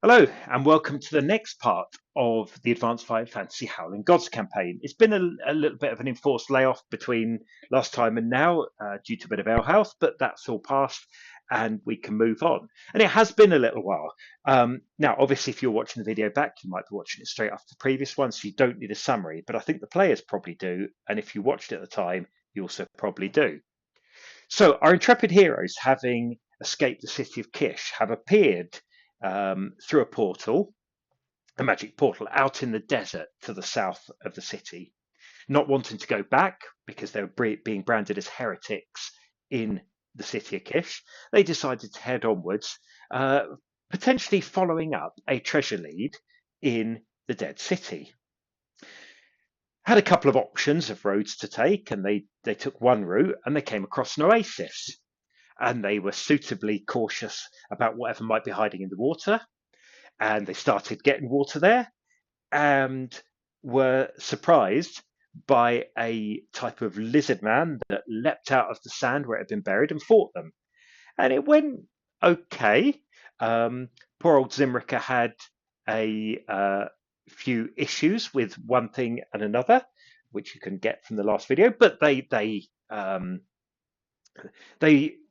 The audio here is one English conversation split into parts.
Hello, and welcome to the next part of the Advanced Fantasy Howling Gods campaign. It's been a little bit of an enforced layoff between last time and now due to a bit of ale health, but that's all past and we can move on. And it has been a little while. Now, obviously, if you're watching the video back, you might be watching it straight after the previous one, so you don't need a summary, but I think the players probably do. And if you watched it at the time, you also probably do. So, our intrepid heroes, having escaped the city of Kish, have appeared through a portal, a magic portal, out in the desert to the south of the city. Not wanting to go back because they were being branded as heretics in the city of Kish, they decided to head onwards, uh, potentially following up a treasure lead in the Dead City. Had a couple of options of roads to take, and they took one route and they came across an oasis. And they were suitably cautious about whatever might be hiding in the water. And they started getting water there and were surprised by a type of lizard man that leapt out of the sand where it had been buried and fought them. And it went okay. Poor old Zimrica had a few issues with one thing and another, which you can get from the last video, but they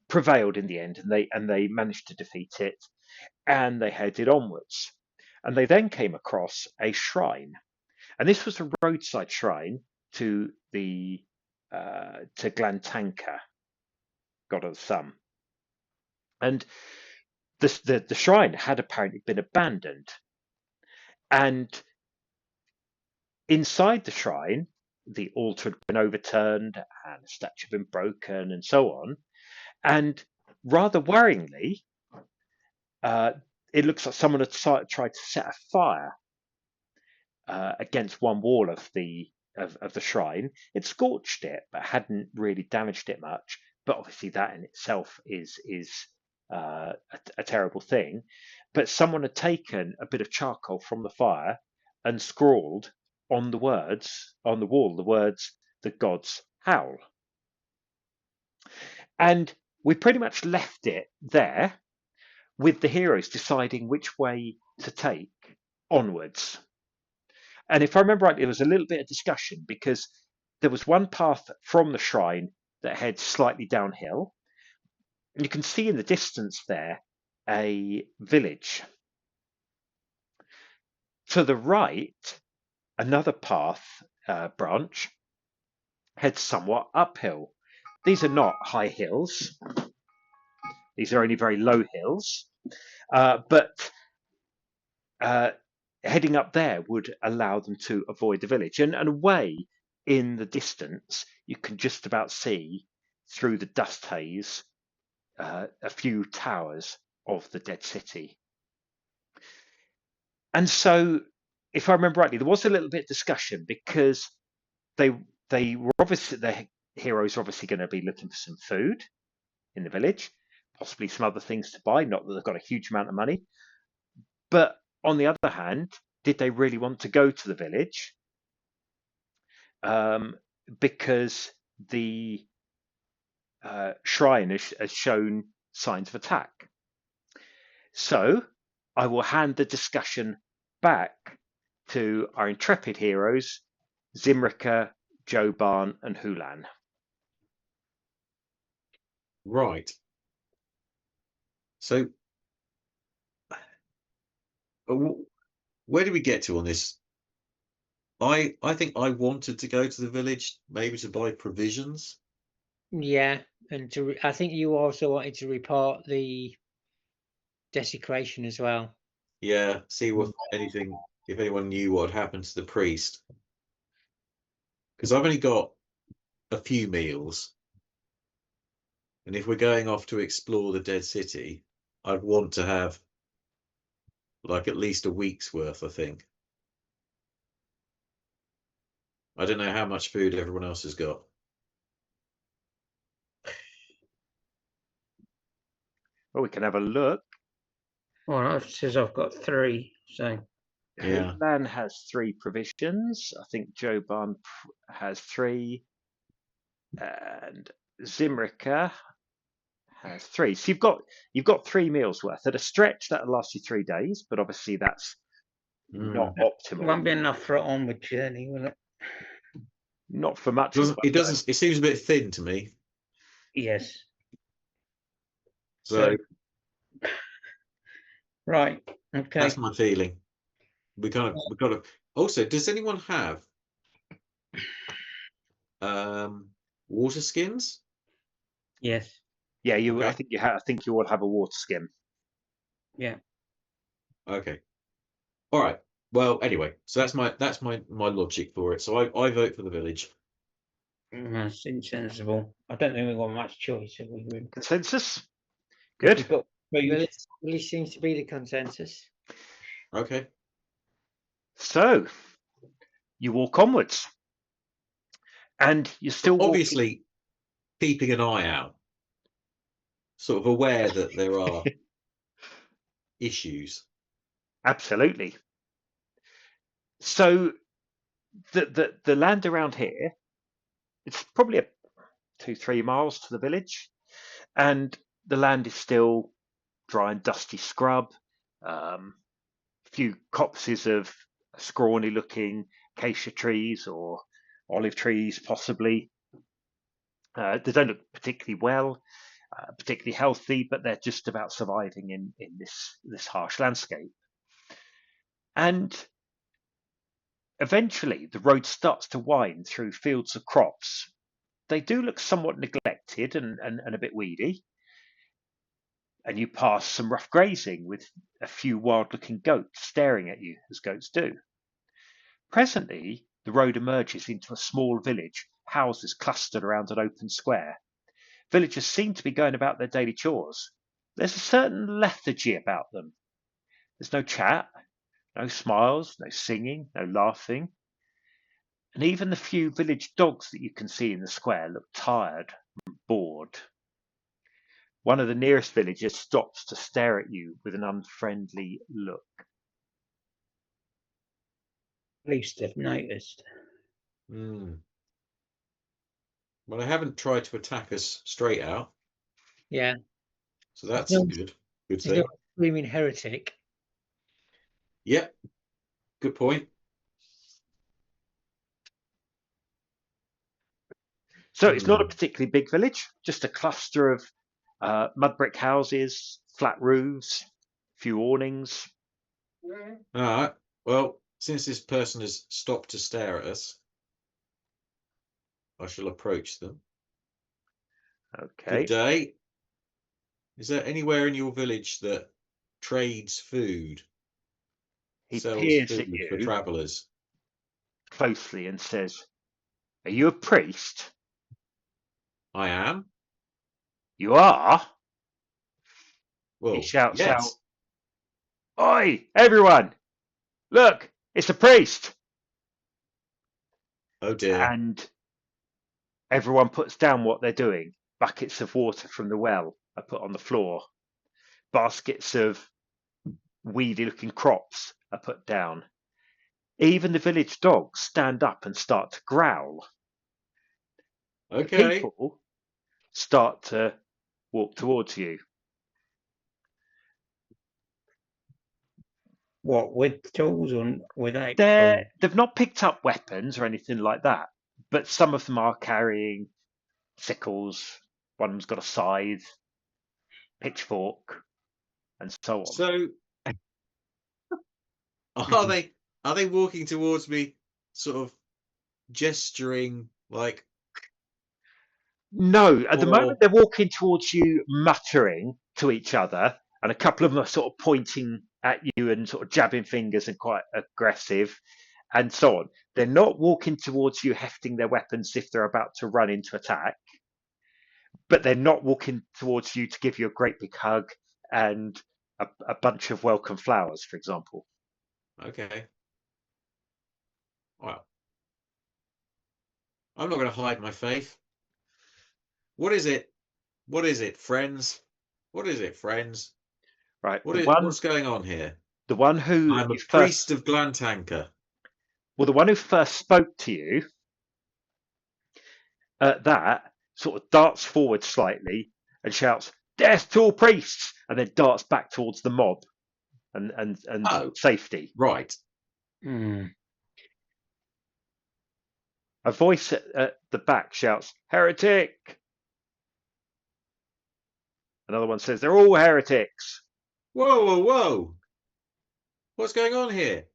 prevailed in the end, and they managed to defeat it, and they headed onwards. And they then came across a shrine, and this was a roadside shrine to the to Glantanka, god of the sun. And the shrine had apparently been abandoned, and inside the shrine, the altar had been overturned and the statue had been broken, and so on. And rather worryingly, uh, it looks like someone had tried to set a fire against one wall of the shrine. It scorched it, but hadn't really damaged it much. But obviously, that in itself is a terrible thing. But someone had taken a bit of charcoal from the fire and scrawled on the wall the words "the gods howl," and we pretty much left it there with the heroes deciding which way to take onwards. And if I remember right, there was a little bit of discussion because there was one path from the shrine that heads slightly downhill. And you can see in the distance there a village. To the right, another path branch heads somewhat uphill. These are not high hills. These are only very low hills. But heading up there would allow them to avoid the village. And away in the distance, you can just about see through the dust haze a few towers of the dead city. And so, if I remember rightly, there was a little bit of discussion because they were obviously the heroes are obviously going to be looking for some food in the village, possibly some other things to buy. Not that they've got a huge amount of money, but on the other hand, did they really want to go to the village? Because the shrine has shown signs of attack. So I will hand the discussion back to our intrepid heroes, Zimrica, Joban, and Hulan. Right. So, where do we get to on this? I think I wanted to go to the village, maybe to buy provisions. Yeah, and I think you also wanted to report the desecration as well. Yeah, see if anyone knew what had happened to the priest. Because I've only got a few meals. And if we're going off to explore the dead city, I'd want to have like at least a week's worth, I think. I don't know how much food everyone else has got. Well, we can have a look. Well, it says I've got 3, so. Yeah. Hulan has 3 provisions. I think Joban has 3. And Zimrica has 3. So you've got 3 meals worth. At a stretch, that'll last you 3 days, but obviously that's not It optimal. won't be enough for an onward journey, will it? Not for much. of It doesn't. It seems a bit thin to me. Yes. So right. Okay. that's my feeling. We got to. Also, does anyone have water skins? Yes. Yeah, Okay. I think you all have a water skin. Yeah. Okay. All right. Well, anyway, so that's my logic for it. So I vote for the village. That's insensible. I don't think we've got much choice, have we? Really? Consensus? Good. We've got really seems to be the consensus. Okay. So you walk onwards, and you're still obviously keeping an eye out, sort of aware that there are issues. Absolutely. So the land around here, it's probably 2-3 miles to the village, and the land is still dry and dusty scrub. A few copses of scrawny looking acacia trees or olive trees, possibly. They don't look particularly well, particularly healthy, but they're just about surviving in this harsh landscape. And eventually, the road starts to wind through fields of crops. They do look somewhat neglected and a bit weedy. And you pass some rough grazing with a few wild-looking goats staring at you, as goats do. Presently, the road emerges into a small village, houses clustered around an open square. Villagers seem to be going about their daily chores. There's a certain lethargy about them. There's no chat, no smiles, no singing, no laughing. And even the few village dogs that you can see in the square look tired and bored. One of the nearest villagers stops to stare at you with an unfriendly look. At least they've noticed. Well, they haven't tried to attack us straight out. Yeah. So that's a good thing. Screaming heretic. Yep. Good point. So it's not a particularly big village, just a cluster of mud brick houses, flat roofs, few awnings. All right. Well, since this person has stopped to stare at us, I shall approach them. Okay. Good day. Is there anywhere in your village that trades food? He Sells peers at food for you travellers? closely and says, "Are you a priest?" I am. "You are?" Well, He shouts out, yes. "Oi, everyone! Look, it's a priest!" Oh dear. And everyone puts down what they're doing. Buckets of water from the well are put on the floor. Baskets of weedy looking crops are put down. Even the village dogs stand up and start to growl. The Okay. people start to walk towards you. What, with tools or without tools? They've not picked up weapons or anything like that, but some of them are carrying sickles. One of them's got a scythe, pitchfork, and so on. So are they walking towards me, sort of gesturing like? No, at the moment they're walking towards you, muttering to each other, and a couple of them are sort of pointing at you and sort of jabbing fingers and quite aggressive, and so on. They're not walking towards you, hefting their weapons if they're about to run into attack, but they're not walking towards you to give you a great big hug and a bunch of welcome flowers, for example. Okay. Well, I'm not going to hide my faith. What is it? What is it, friends? What is it, friends? Right. What's going on here? The one who I'm a priest of Glantanker. Well, the one who first spoke to you at that sort of darts forward slightly and shouts, "Death to all priests!" and then darts back towards the mob and Oh, safety. right. A voice at the back shouts, "Heretic!" Another one says, "They're all heretics." Whoa, whoa, whoa. What's going on here?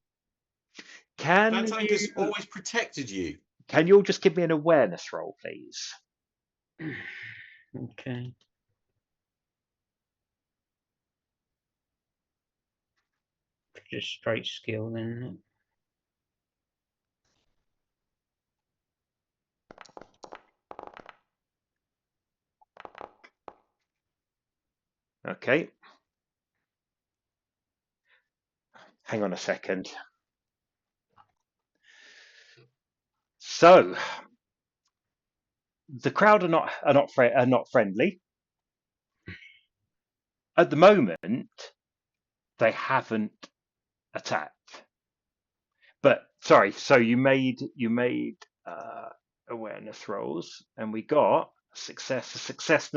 Can Glantanker's always protected you. you all just give me an awareness roll, please? Okay. Just straight skill then. Okay. Hang on a second. So the crowd are not friendly at the moment. They haven't attacked. But sorry, so you made awareness rolls, and we got a success, and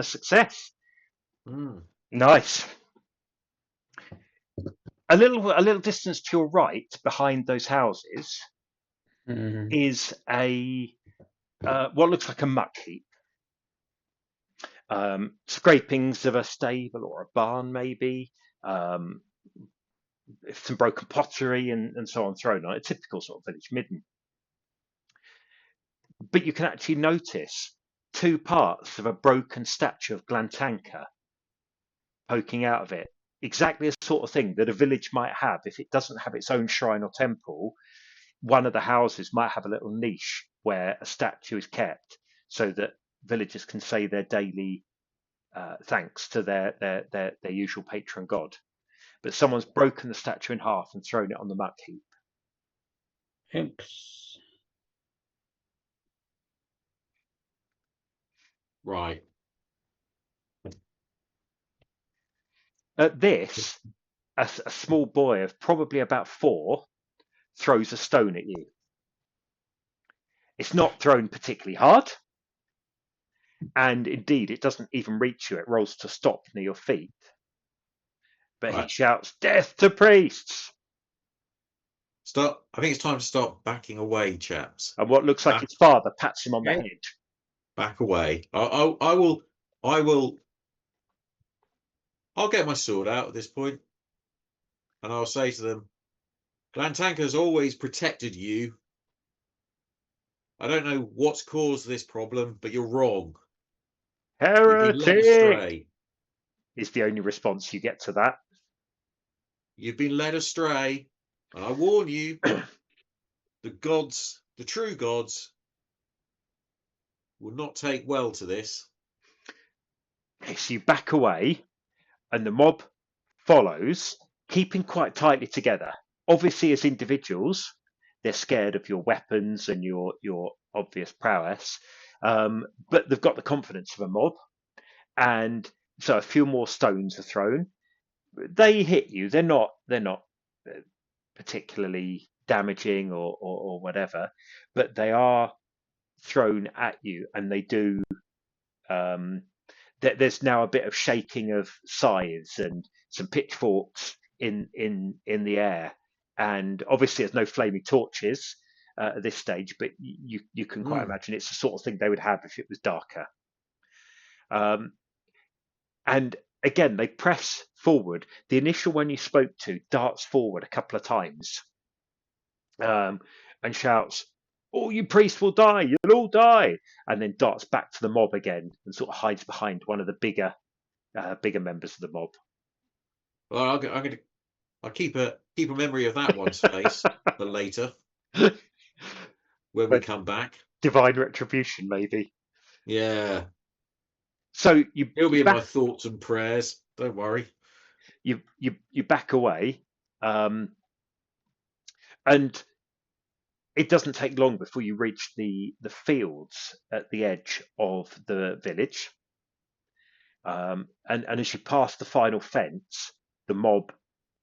a success. Nice. A little distance to your right, behind those houses, is a what looks like a muck heap. Scrapings of a stable or a barn, maybe. Some broken pottery and so on thrown on it. Typical sort of village midden. But you can actually notice two parts of a broken statue of Glantanker poking out of it. Exactly the sort of thing that a village might have if it doesn't have its own shrine or temple. One of the houses might have a little niche where a statue is kept so that villagers can say their daily thanks to their usual patron god. But someone's broken the statue in half and thrown it on the muck heap. Oops. Right. At this, a small boy of probably about 4 throws a stone at you. It's not thrown particularly hard, and indeed it doesn't even reach you. It rolls to stop near your feet. But he Right. shouts, "Death to priests!" Stop. I think it's time to start backing away, chaps. And what looks like his father pats him on the Yeah. head. Back away. I'll get my sword out at this point, and I'll say to them, Glantanker's always protected you. I don't know what's caused this problem, but you're wrong. You've been led "Heretic!" astray. is the only response you get to that. You've been led astray, and I warn you, the gods, the true gods, will not take well to this. So you back away, and the mob follows, keeping quite tightly together. Obviously, as individuals, they're scared of your weapons and your obvious prowess, but they've got the confidence of a mob, and so a few more stones are thrown. They hit you. They're not particularly damaging or whatever, but they are thrown at you, and they do. There's now a bit of shaking of scythes and some pitchforks in the air, and obviously there's no flaming torches at this stage, but you can quite imagine it's the sort of thing they would have if it was darker. And again, they press forward. The initial one you spoke to darts forward a couple of times and shouts, "All you priests will die, you'll all die," and then darts back to the mob again and sort of hides behind one of the bigger members of the mob. Well, I'll keep a memory of that one's face for later when we come back. Divine retribution, maybe. Yeah. So It'll be in my thoughts and prayers. Don't worry. You back away, and it doesn't take long before you reach the fields at the edge of the village. And as you pass the final fence, the mob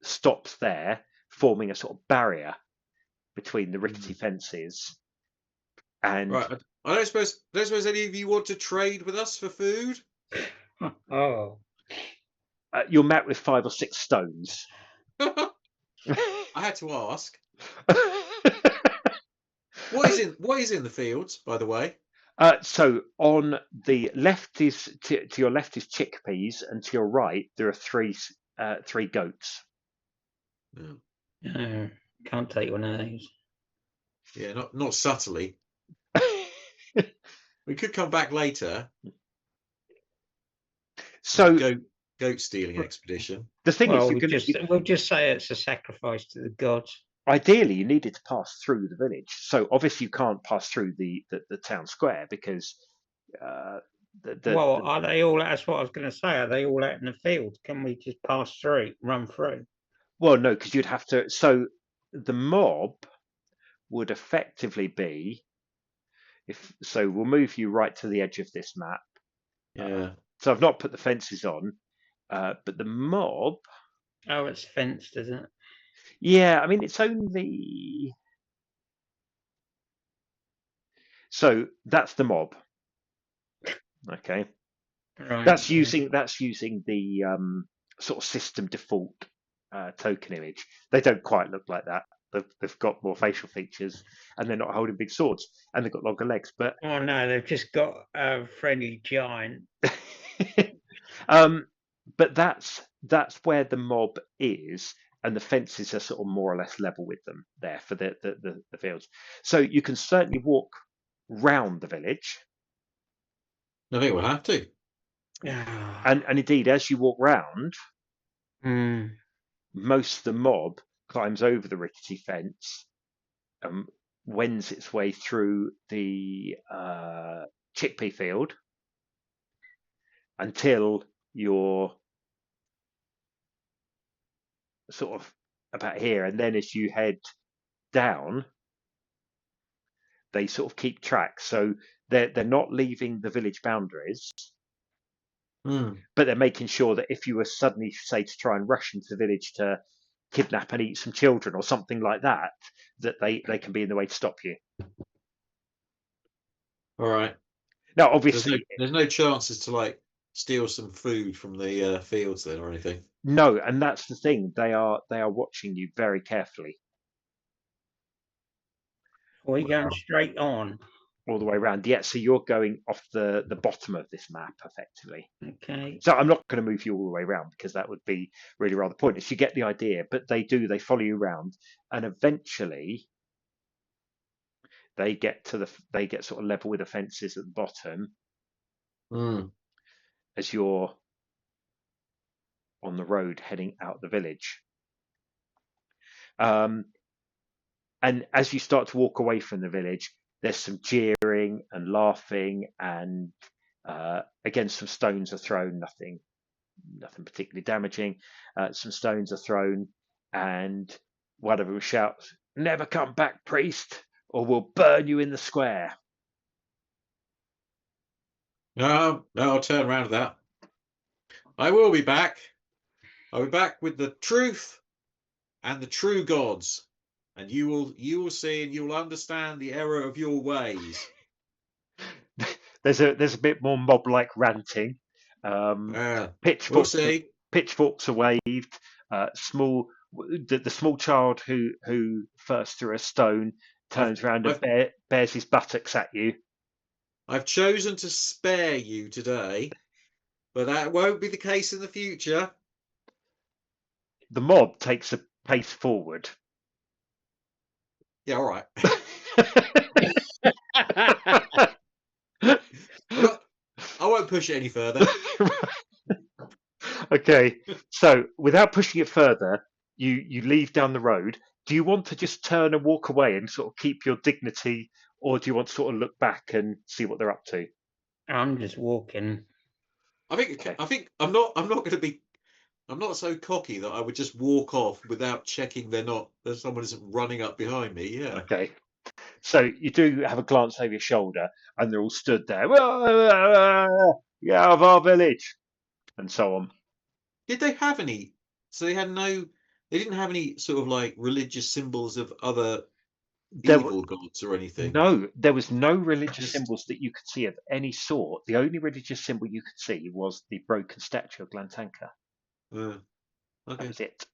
stops there, forming a sort of barrier between the rickety fences. And right, I don't suppose any of you want to trade with us for food. Oh, You're met with 5 or 6 stones. I had to ask. What is in the fields, by the way? So on the left is to your left is chickpeas, and to your right there are three goats. No. No, can't take one of those. Yeah, not subtly. We could come back later. So Goat stealing expedition. the thing is, Well, you're we'll just say it's a sacrifice to the gods. ideally you needed to pass through the village. So obviously you can't pass through the town square because Well, are they all? That's what I was going to say. Are they all out in the field? Can we just pass through, run through? well, no, because you'd have to. So the mob would effectively be we'll move you right to the edge of this map. Yeah. So I've not put the fences on, but the mob. Oh, it's fenced, is it? Yeah, I mean it's only. So that's the mob. Okay. Right. That's using the sort of system default token image. They don't quite look like that. They've got more facial features, and they're not holding big swords, and they've got longer legs. But Oh no, they've just got a friendly giant. but that's where the mob is, and the fences are sort of more or less level with them there for the fields. So you can certainly walk round the village. I think we'll have to. And indeed, as you walk round, Mm. most of the mob climbs over the rickety fence and wends its way through the chickpea field until you're sort of about here. And then as you head down, they sort of keep track. So they're not leaving the village boundaries, but they're making sure that if you were suddenly, say, to try and rush into the village to kidnap and eat some children or something like that, that they can be in the way to stop you. All right. Now, obviously, there's no chances to like steal some food from the fields then or anything. no, and that's the thing. They are watching you very carefully Are we going straight on? all the way around. Yeah, so you're going off the bottom of this map effectively. Okay. So I'm not going to move you all the way around because that would be really rather pointless. You get the idea, but they follow you around, and eventually they get sort of level with the fences at the bottom as you're on the road heading out the village. And as you start to walk away from the village, there's some jeering and laughing, and again, some stones are thrown. Nothing particularly damaging. Some stones are thrown, and one of them shouts, "Never come back, priest, or we'll burn you in the square." No, I'll turn around to that. I will be back. I'll be back with the truth and the true gods, and you will see and you will understand the error of your ways. There's a bit more mob-like ranting. Pitchforks are waved. The small child who first threw a stone turns around and bears his buttocks at you. I've chosen to spare you today, but that won't be the case in the future. The mob takes a pace forward. Yeah, all right. I won't push it any further. Okay, so without pushing it further, you leave down the road. Do you want to just turn and walk away and sort of keep your dignity, or do you want to sort of look back and see what they're up to? I'm just walking. I think I'm not so cocky that I would just walk off without checking that someone isn't running up behind me. Yeah. Okay. So you do have a glance over your shoulder, and they're all stood there. Get out of our village, and so on. Did they have any? So they didn't have any sort of like religious symbols of other evil gods or anything? No, there was no religious Just- symbols that you could see of any sort. The only religious symbol you could see was the broken statue of Glantanka. Okay. That was it.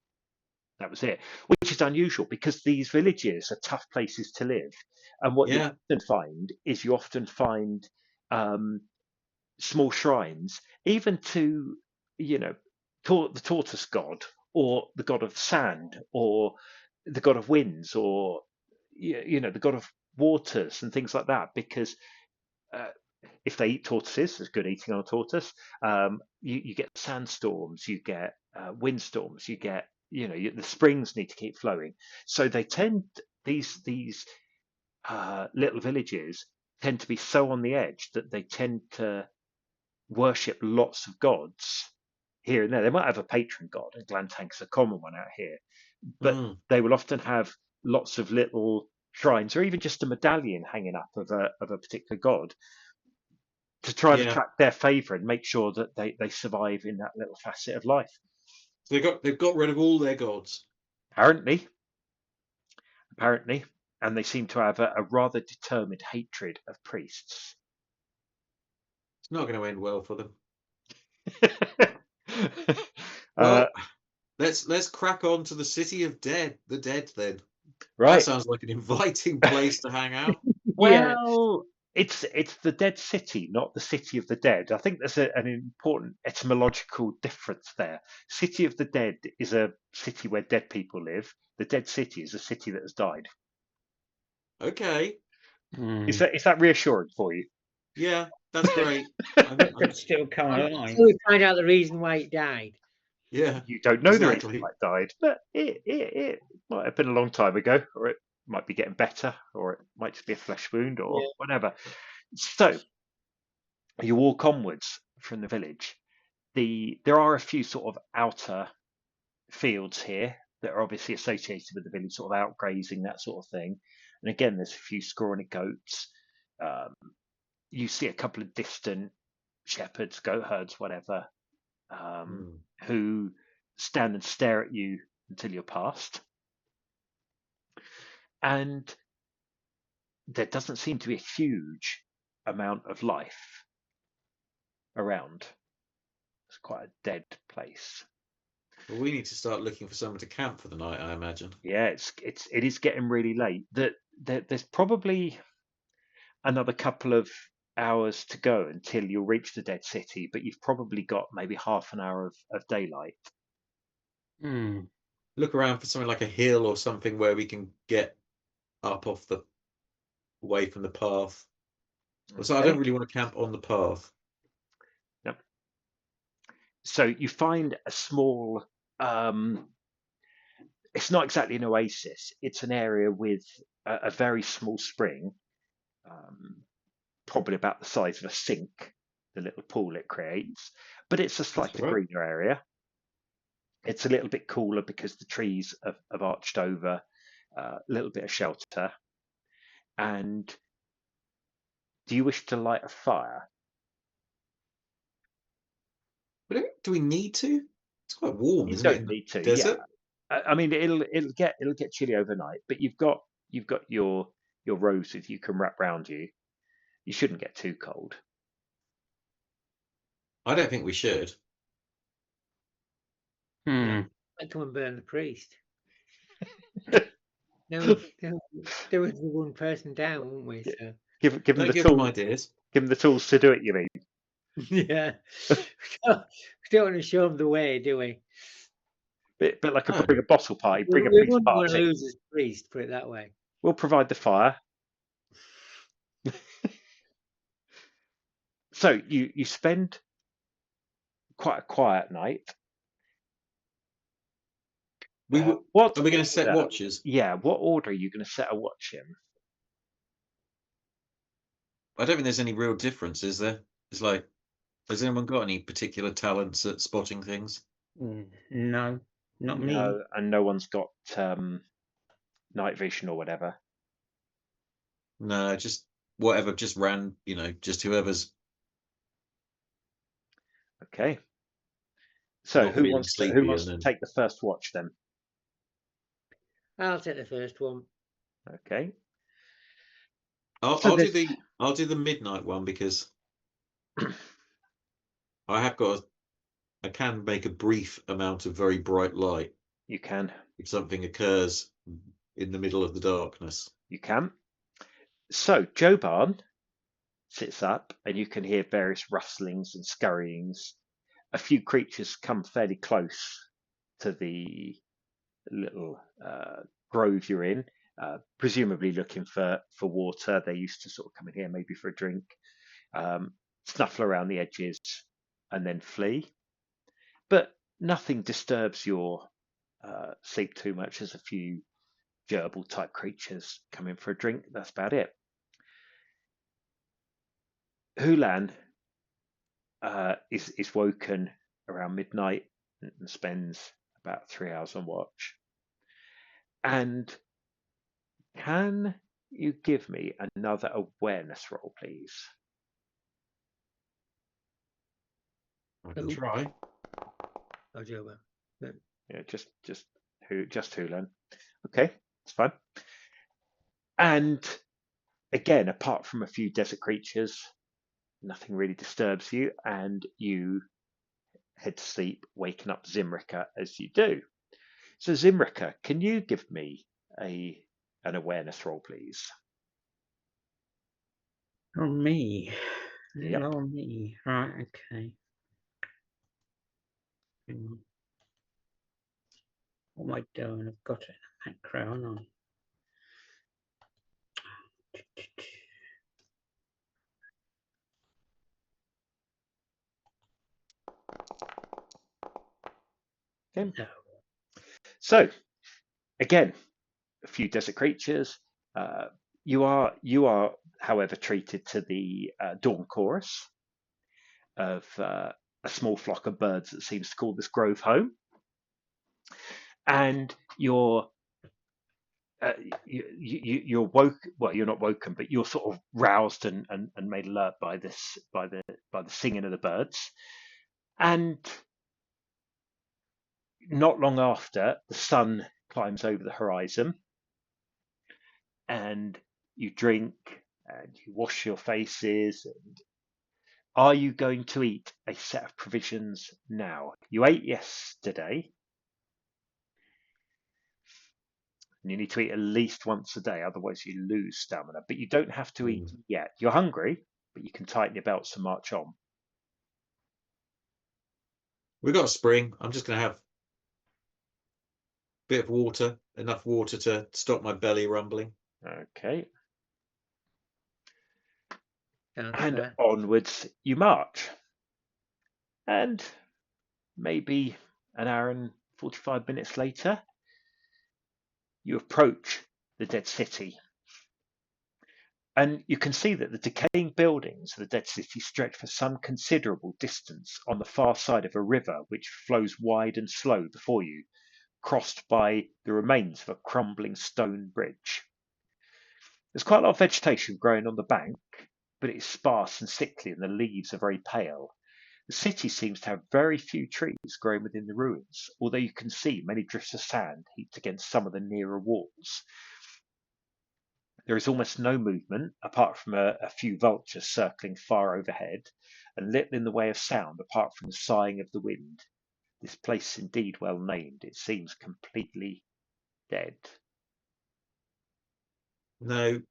That was it, which is unusual because these villages are tough places to live. And what you Yeah. often find small shrines, even to, the tortoise god, or the god of sand, or the god of winds, or the god of waters and things like that. Because if they eat tortoises, it's good eating on a tortoise. You get sandstorms, you get windstorms, you get the springs need to keep flowing. So they tend these little villages tend to be so on the edge that they tend to worship lots of gods here and there. They might have a patron god, and Glantank's a common one out here, but they will often have lots of little shrines, or even just a medallion hanging up of a particular god, to try and attract their favour and make sure that they survive in that little facet of life. So they've got rid of all their gods. Apparently, and they seem to have a rather determined hatred of priests. It's not going to end well for them. Well, let's crack on to the city of the dead then. Right. That sounds like an inviting place to hang out. Well, it's the dead city, not the city of the dead. I think there's an important etymological difference there. City of the dead is a city where dead people live. The dead city is a city that has died. Okay. Is that reassuring for you? Yeah, that's great. Could still come alive. So we find out the reason why it died. Yeah. You don't know the reason why it died, but it might have been a long time ago, or it might be getting better, or it might just be a flesh wound, or whatever. So you walk onwards from the village. There are a few sort of outer fields here that are obviously associated with the village, sort of outgrazing, that sort of thing. And again, there's a few scrawny goats. You see a couple of distant shepherds, goat herds, whatever, who stand and stare at you until you're past. And there doesn't seem to be a huge amount of life around. It's quite a dead place. Well, we need to start looking for someone to camp for the night, I imagine. Yeah, it is getting really late. There's probably another couple of hours to go until you'll reach the dead city, but you've probably got maybe half an hour of daylight. Look around for something like a hill or something where we can get up away from the path. Okay. So I don't really want to camp on the path. No. So you find a small, it's not exactly an oasis. It's an area with a very small spring, probably about the size of a sink, the little pool it creates, but it's a slightly greener area. It's a little bit cooler because the trees have arched over, a little bit of shelter. And do you wish to light a fire? But do we need to? It's quite warm, isn't it? You don't need to. Desert? Yeah. I mean, it'll get chilly overnight, but you've got your robes with you can wrap round you. You shouldn't get too cold. I don't think we should. I'd come and burn the priest. No, there was the one person down, weren't we? So. Give him the tools. Ideas. Give him the tools to do it. You mean? Yeah. We don't want to show him the way, do we? Bit like bring a bottle party. Bring a we priest wouldn't party. want to lose his priest. Put it that way. We'll provide the fire. So you spend quite a quiet night. What are we going to set watches? Yeah, what order are you going to set a watch in? I don't think there's any real difference, is there? It's like, has anyone got any particular talents at spotting things? No, not me. No, and no one's got night vision or whatever. No, just whatever, just just whoever's. Okay. So who wants to take the first watch then? I'll take the first one. Okay. I'll do the midnight one because I can make a brief amount of very bright light. You can. If something occurs in the middle of the darkness. You can. So Joe Barn sits up, and you can hear various rustlings and scurryings. A few creatures come fairly close to the little grove you're in, presumably looking for water. They used to sort of come in here maybe for a drink, snuffle around the edges, and then flee. But nothing disturbs your sleep too much. There's a few gerbil type creatures come in for a drink. That's about it. Hulan is woken around midnight and spends about 3 hours on watch. And can you give me another awareness roll, please? I can try. Oh, Joe. Yeah, just Hulan. Okay, it's fine. And again, apart from a few desert creatures, nothing really disturbs you, and you head to sleep, waking up Zimrika as you do. So Zimrika, can you give me an awareness roll, please? Oh, me. Yep. Oh, me. Right, okay. Hang on. What am I doing? I've got it in the macro, haven't I? Okay. No. So again, a few desert creatures. You are, however, treated to the dawn chorus of a small flock of birds that seems to call this grove home, and you're woke. Well, you're not woken, but you're sort of roused and made alert by the singing of the birds, and not long after, the sun climbs over the horizon, and you drink and you wash your faces. And are you going to eat a set of provisions now? You ate yesterday, and you need to eat at least once a day, otherwise you lose stamina. But you don't have to eat yet. You're hungry, but you can tighten your belts and march on. We've got a spring. I'm just going to have a bit of water, enough water to stop my belly rumbling. Okay. Sounds And fair. onwards you march. And maybe an hour and 45 minutes later, you approach the dead city. And you can see that the decaying buildings of the dead city stretch for some considerable distance on the far side of a river which flows wide and slow before you, crossed by the remains of a crumbling stone bridge. There's quite a lot of vegetation growing on the bank, but it is sparse and sickly and the leaves are very pale. The city seems to have very few trees growing within the ruins, although you can see many drifts of sand heaped against some of the nearer walls. There is almost no movement, apart from a few vultures circling far overhead, and little in the way of sound, apart from the sighing of the wind. This place is indeed well named. It seems completely dead. No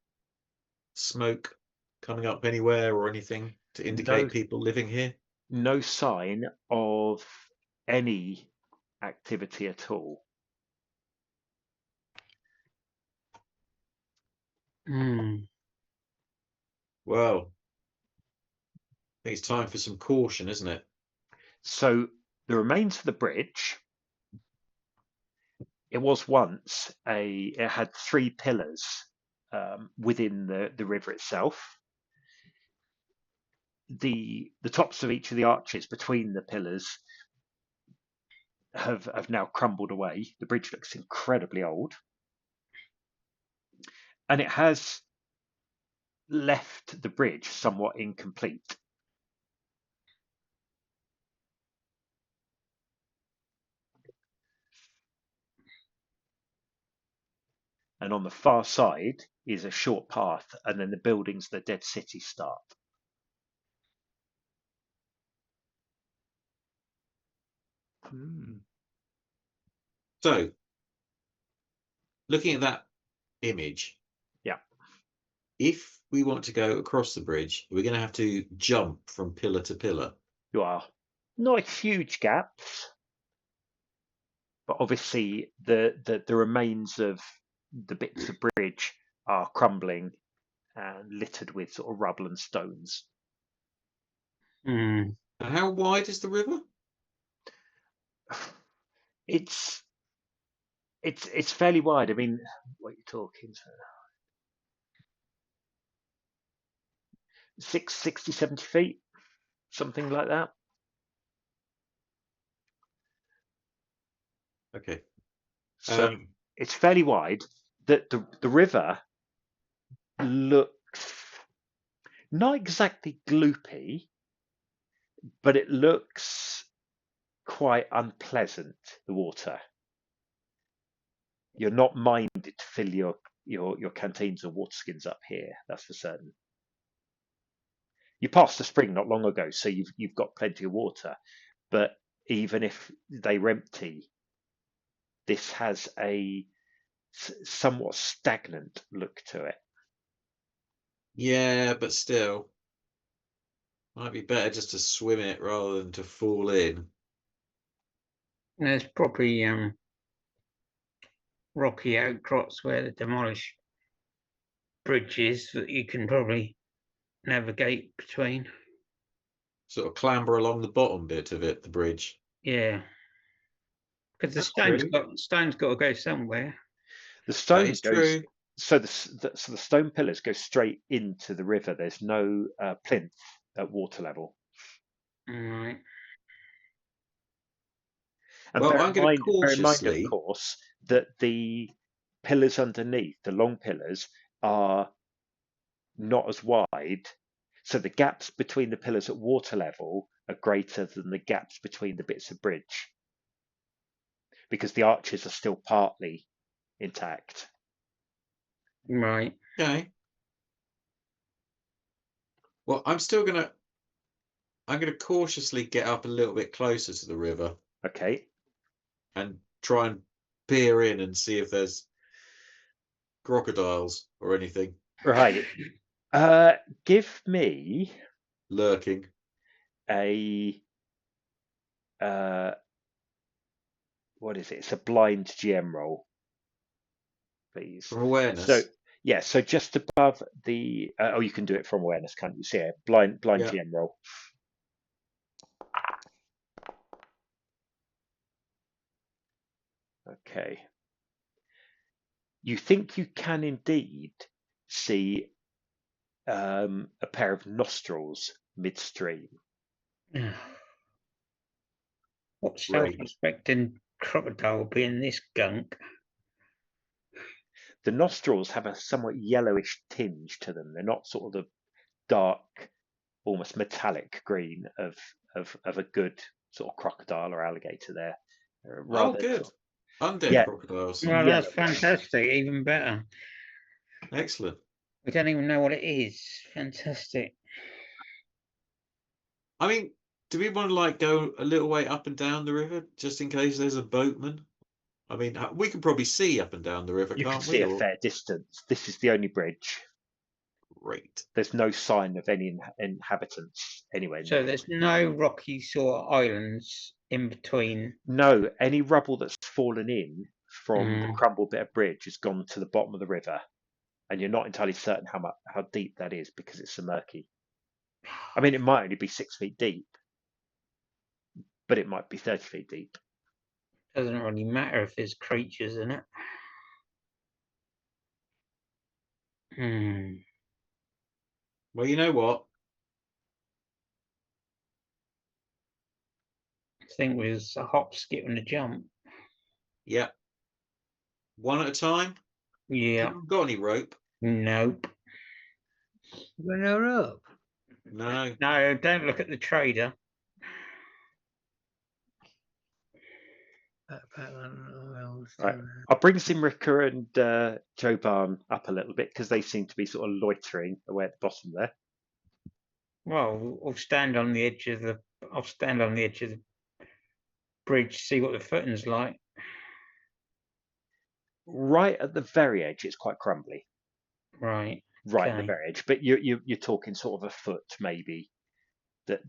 smoke coming up anywhere or anything to indicate people living here? No sign of any activity at all. Well, I think it's time for some caution, isn't it? So the remains of the bridge, it was once it had 3 pillars within the river itself. The tops of each of the arches between the pillars have now crumbled away. The bridge looks incredibly old, and it has left the bridge somewhat incomplete. and on the far side is a short path, and then the buildings, the dead city start. So, looking at that image, Yeah, if we want to go across the bridge, we're going to have to jump from pillar to pillar. you are. Not huge gaps, but obviously the remains of the bits of bridge are crumbling and littered with sort of rubble and stones. And how wide is the river? It's fairly wide. I mean, what are you talking? 60, 70 feet, something like that. Okay. So it's fairly wide. The river looks not exactly gloopy, but it looks quite unpleasant, the water. You're not minded to fill your canteens or water skins up here, that's for certain. You passed the spring not long ago, so you've got plenty of water. But even if they were empty, this has a somewhat stagnant look to it. Yeah, but still, might be better just to swim it rather than to fall in. There's probably rocky outcrops where the demolished bridges that you can probably navigate between. Sort of clamber along the bottom bit of it, the bridge. Yeah, because the stone's got to go somewhere. The stone That is goes. true. So the stone pillars go straight into the river. There's no plinth at water level. Right. And Well, bear I'm in going to mind, cautiously. of course, that the pillars underneath, the long pillars, are not as wide. So the gaps between the pillars at water level are greater than the gaps between the bits of bridge, because the arches are still partly intact. Right. Okay. Well, I'm gonna cautiously get up a little bit closer to the river. Okay. And try and peer in and see if there's crocodiles or anything. Right. Give me lurking. A what is it? It's a blind GM roll, please. From awareness. So yeah, so just above the you can do it from awareness, can't you? See it? Blind Yeah. GM roll. Okay. You think you can indeed see a pair of nostrils midstream. What self-respecting crocodile being this gunk? The nostrils have a somewhat yellowish tinge to them. They're not sort of the dark, almost metallic green of a good sort of crocodile or alligator. There, rather good. Undead yeah. crocodiles. Well, Yeah. that's fantastic. Even better. Excellent. We don't even know what it is. Fantastic. I mean, do we want to like go a little way up and down the river just in case there's a boatman? I mean, we can probably see up and down the river, You can't can we? see a fair distance. This is the only bridge. Great. There's no sign of any inhabitants anywhere. So there's no rocky sort of islands in between. No, any rubble that's fallen in from the crumbled bit of bridge has gone to the bottom of the river, and you're not entirely certain how deep that is because it's so murky. I mean, it might only be 6 feet deep, but it might be 30 feet deep. Doesn't really matter if there's creatures in it. Well, you know what? I think there's a hop, skip, and a jump. Yeah. One at a time? Yeah. Haven't got any rope? Nope. No rope. No. No, don't look at the trader. Let's Right. do that. I'll bring Simrika and Joe Barn up a little bit because they seem to be sort of loitering away at the bottom there. Well, I'll stand on the edge of the. I'll stand on the edge of the bridge, see what the footing's like. Right at the very edge, it's quite crumbly. Right. Right at the Okay. very edge, but you're talking sort of a foot maybe. That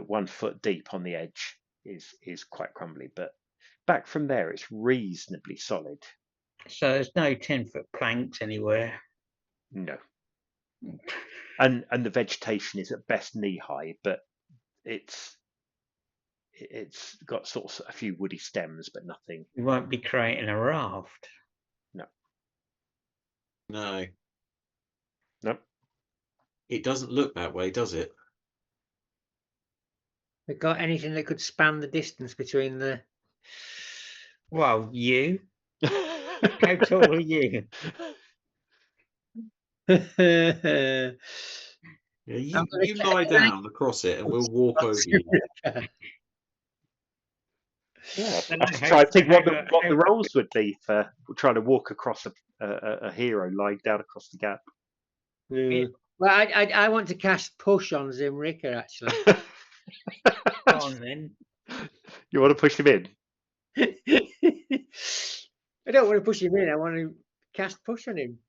1 foot deep on the edge is quite crumbly, but back from there it's reasonably solid. So there's no 10-foot planks anywhere. No, and the vegetation is at best knee high, but it's got sort of a few woody stems, but nothing. You won't be creating a raft. No, No. it doesn't look that way, does it? We got anything that could span the distance between the? Well, you. How tall are you? Yeah, I'm gonna you check lie it. down across it, and we'll walk over you. Yeah, don't I know have to how- try and think what how- the roles would be for trying to walk across a hero lying down across the gap. Yeah. Well, I want to cast push on Zimrika actually. Go on then. You want to push him in? I don't want to push him in. I want to cast push on him.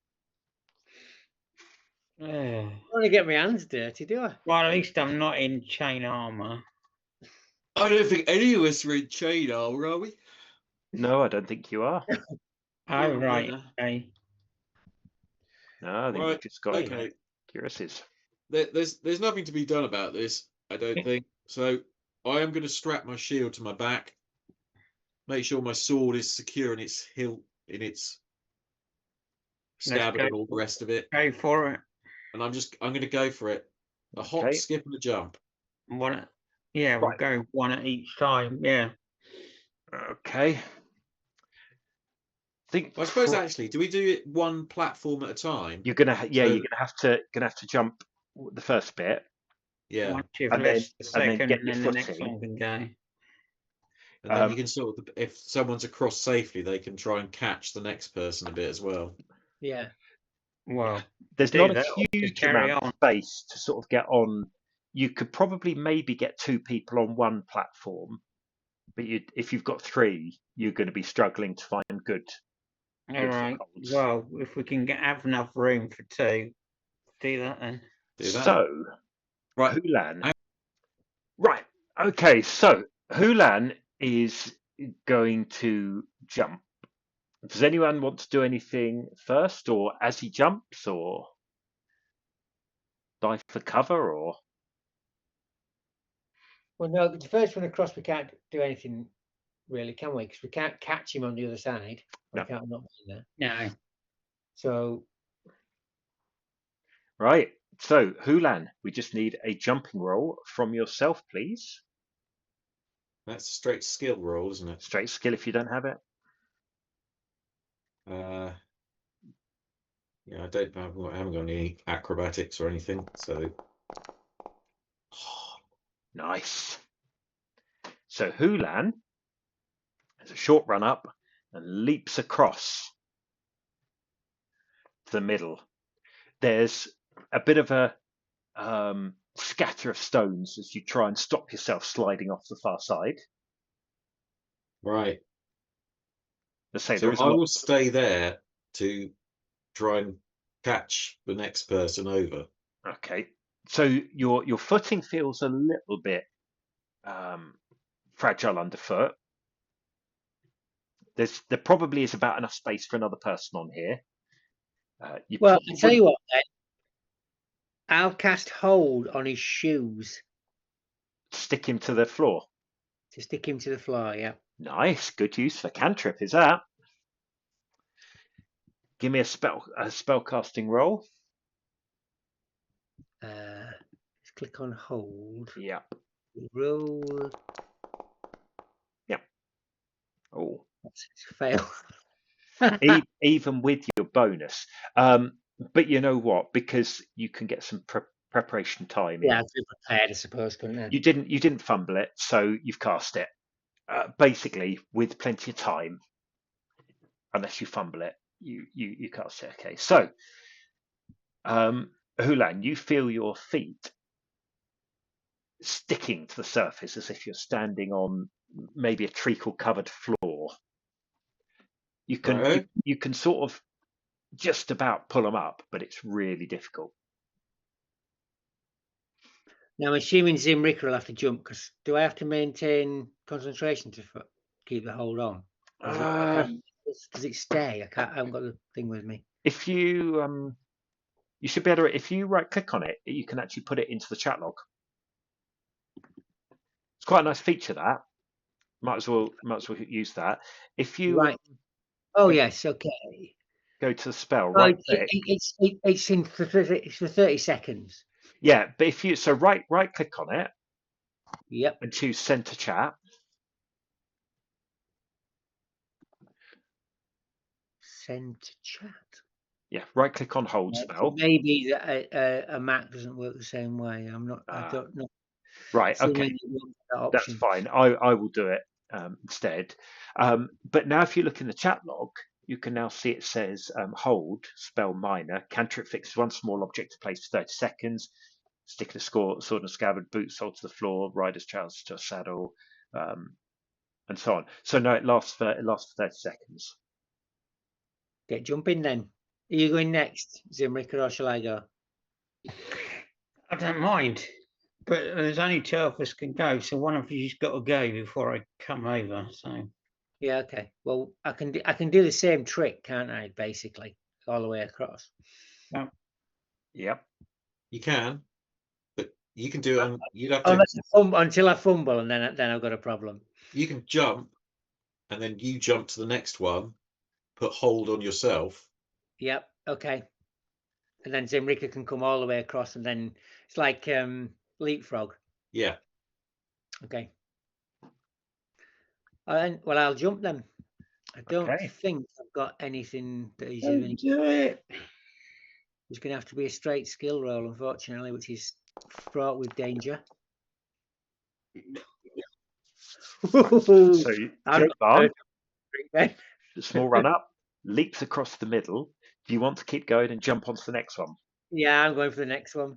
I don't want to get my hands dirty, do I? Well, at least I'm not in chain armor. I don't think any of us are in chain armor, are we? No, I don't think you are. Oh, right. Yeah. Okay. No, I think Right, you've just got okay. cuirasses. There's nothing to be done about this, I don't think. So I am going to strap my shield to my back, make sure my sword is secure in its hilt, in its scabbard, go and all the rest of it. Go for it. And I'm going to go for it. A hop, Okay. skip, and a jump. One. Yeah, we'll Right. go one at each time. Yeah. Okay. I suppose actually, do we do it one platform at a time? you're gonna So- you're gonna have to jump the first bit, Yeah, Once you've And then- left the and then second, get and your then the next footing. one can go. and then Um, you can sort of, if someone's across safely, they can try and catch the next person a bit as well. Yeah. Well, there's do not a that or just huge carry amount of on. space to sort of get on. You could probably maybe get 2 people on one platform, but if you've got 3, you're going to be struggling to find good. All right. footholds. Well, if we can have enough room for 2, do that then. Do that. So, Right. Hulan. Right. Okay. So Hulan is going to jump. Does anyone want to do anything first, or as he jumps, or dive for cover, or? Well, no, the first one across, we can't do anything really, can we? Because we can't catch him on the other side. No. We can't not be there. No. So Right. So Hulan, we just need a jumping roll from yourself, please. That's a straight skill roll, isn't it? Straight skill if you don't have it. Yeah, I haven't got any acrobatics or anything, so. Nice. So Hulan has a short run up and leaps across the middle. There's a bit of a scatter of stones as you try and stop yourself sliding off the far side. Right. Let's say So there is a I lot. will stay there to try and catch the next person over. Okay, so your footing feels a little bit fragile underfoot. There probably is about enough space for another person on here. well, I tell you what, then. I'll cast hold on his shoes stick him to the floor. to stick him to the floor. Yeah. Nice, good use for cantrip. Is that? Give me a spell casting roll. Let's click on hold. Yeah. Roll. Yeah. Oh. That's a fail. Even with your bonus. But you know what? Because you can get some preparation time. Yeah, I've been prepared, I suppose, couldn't I? You didn't fumble it, so you've cast it. Basically, with plenty of time, unless you fumble it, you cast it. Okay, so Hulan, you feel your feet sticking to the surface as if you're standing on maybe a treacle covered floor. You can sort of just about pull them up, but it's really difficult. Now, I'm assuming Zimrica will have to jump, because do I have to maintain concentration to keep the hold on? Does it stay? I haven't got the thing with me. If you you should be able to, if you right click on it, you can actually put it into the chat log. It's quite a nice feature, that. Might as well use that. If you Right. Oh yes, okay. Go to the spell, Oh, right click. it's in for 30 seconds. Yeah, but if you right click on it. Yep. And choose center chat. Center chat. Yeah, right click on hold spell. So maybe a Mac doesn't work the same way. I don't know. Right, okay. That's fine. I will do it instead. But now if you look in the chat log, you can now see it says hold, spell minor, cantrip fixes one small object to place for 30 seconds, stick the sword and scabbard, boot sold to the floor, rider's trousers to a saddle, and so on. So no, it lasts for 30 seconds. Okay, jump in then. Are you going next, Zimrica, or shall I go? I don't mind, but there's only 2 of us can go, so one of you's got to go before I come over. So yeah, okay. Well, I can do the same trick, can't I? Basically, all the way across. Yep. You can, but you can do it. You'd have to until I fumble, and then I've got a problem. You can jump, and then you jump to the next one. Put hold on yourself. Yep. Okay. And then Zimrica can come all the way across, and then it's like leapfrog. Yeah. Okay. Well, I'll jump then. I don't think I've got anything that is even. Do it. It's going to have to be a straight skill roll, unfortunately, which is fraught with danger. So Joe Barn, the small run up, leaps across the middle. Do you want to keep going and jump onto the next one? Yeah, I'm going for the next one.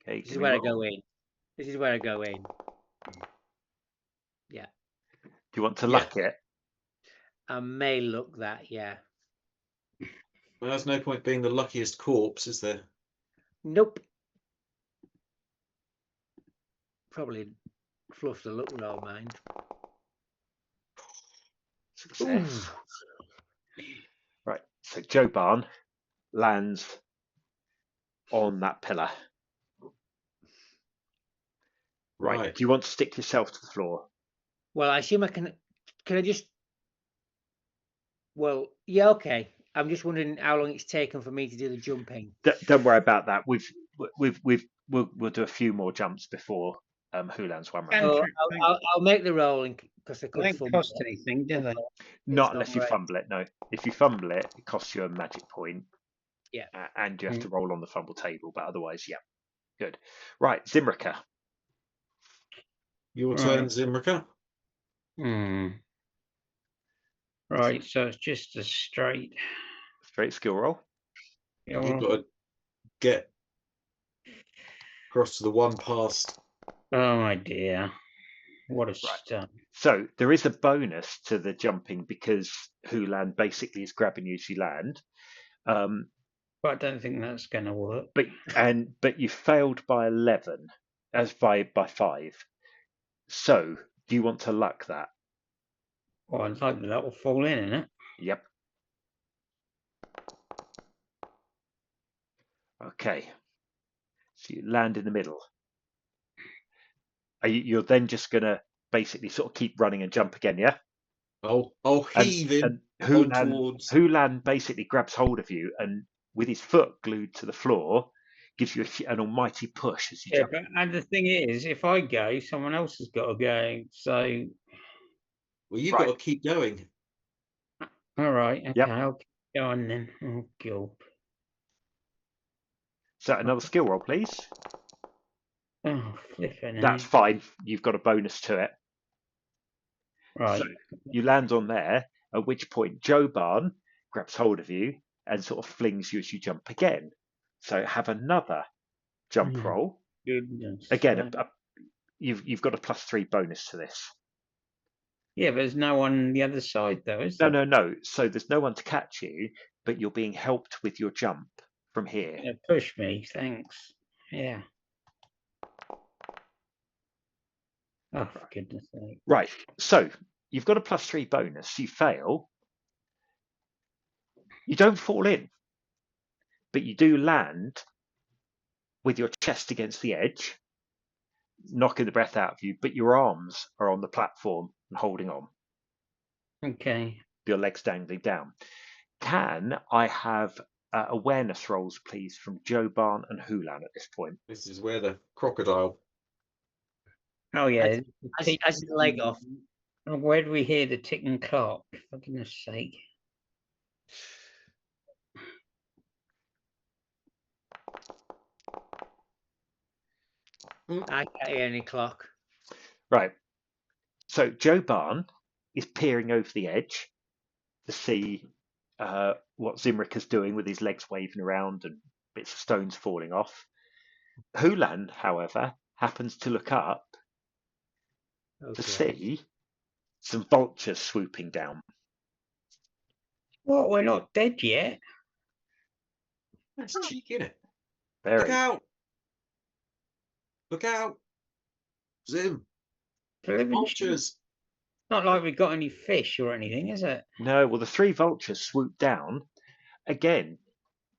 Okay, this is where I go in. This is where I go in. Yeah. Do you want to luck it? I may look that, yeah. Well, there's no point being the luckiest corpse, is there? Nope. Probably fluff the look roll, mind. Success. Right, so Joe Barn lands on that pillar. Right. Do you want to stick yourself to the floor? Well, I assume I can. Can I just? Well, yeah, okay. I'm just wondering how long it's taken for me to do the jumping. Don't worry about that. We'll do a few more jumps before Hulan's one round. So I'll make the rolling because I could don't cost anything, do they? Not unless you fumble it. No, if you fumble it, it costs you a magic point. Yeah, and you have to roll on the fumble table. But otherwise, yeah, good. Right, Zimrica. Your turn, Zimrica. Right, so it's just a straight skill roll. You've got to get across to the one past. Oh my dear, what a stunt. So there is a bonus to the jumping because Hulan basically is grabbing you as you land. But I don't think that's going to work. But you failed by 11, as by 5. So do you want to luck that? Well, I'd hope that will fall in, isn't it? Yep. Okay. So you land in the middle. You're then just going to basically sort of keep running and jump again, yeah? Heaving towards. Hulan basically grabs hold of you and with his foot glued to the floor, gives you an almighty push as you jump. And the thing is, if I go, someone else has got to go. So, well, you've got to keep going. All right. Okay, yep. I'll keep going then. Oh God. So another skill roll, please. Oh, flipping. That's fine. You've got a bonus to it. Right. So you land on there, At which point Joe Barn grabs hold of you and sort of flings you as you jump again. So have another jump roll. Goodness. Again, you've got a +3 bonus to this. Yeah, but there's no one on the other side, though, is No, there? no. So there's no one to catch you, but you're being helped with your jump from here. Yeah, push me, thanks. Yeah. Oh, for goodness sake. Right. So you've got a +3 bonus. You fail. You don't fall in, but you do land with your chest against the edge, knocking the breath out of you, but your arms are on the platform and holding on. Okay. Your legs dangling down. Can I have awareness rolls, please, from Joe Barn and Hulan at this point? This is where the crocodile. Oh, yeah. As the leg off. Oh, where do we hear the ticking clock? For goodness sake. I can't hear any clock. Right. So Joe Barn is peering over the edge to see what Zimric is doing with his legs waving around and bits of stones falling off. Hulan, however, happens to look up to see some vultures swooping down. What? We're not dead yet. That's cheeky, isn't it? Very. Look out! Look out! Zim! Vultures! Not like we've got any fish or anything, is it? No, well, the 3 vultures swoop down. Again,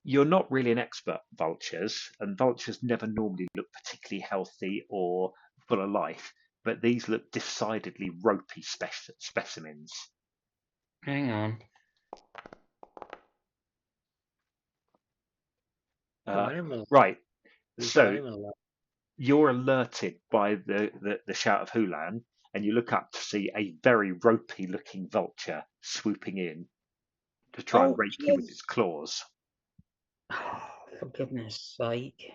you're not really an expert at vultures, and vultures never normally look particularly healthy or full of life, but these look decidedly ropey specimens. Hang on. Right. So you're alerted by the shout of Hulan, and you look up to see a very ropey looking vulture swooping in to try and rape you with its claws. Oh, for goodness sake.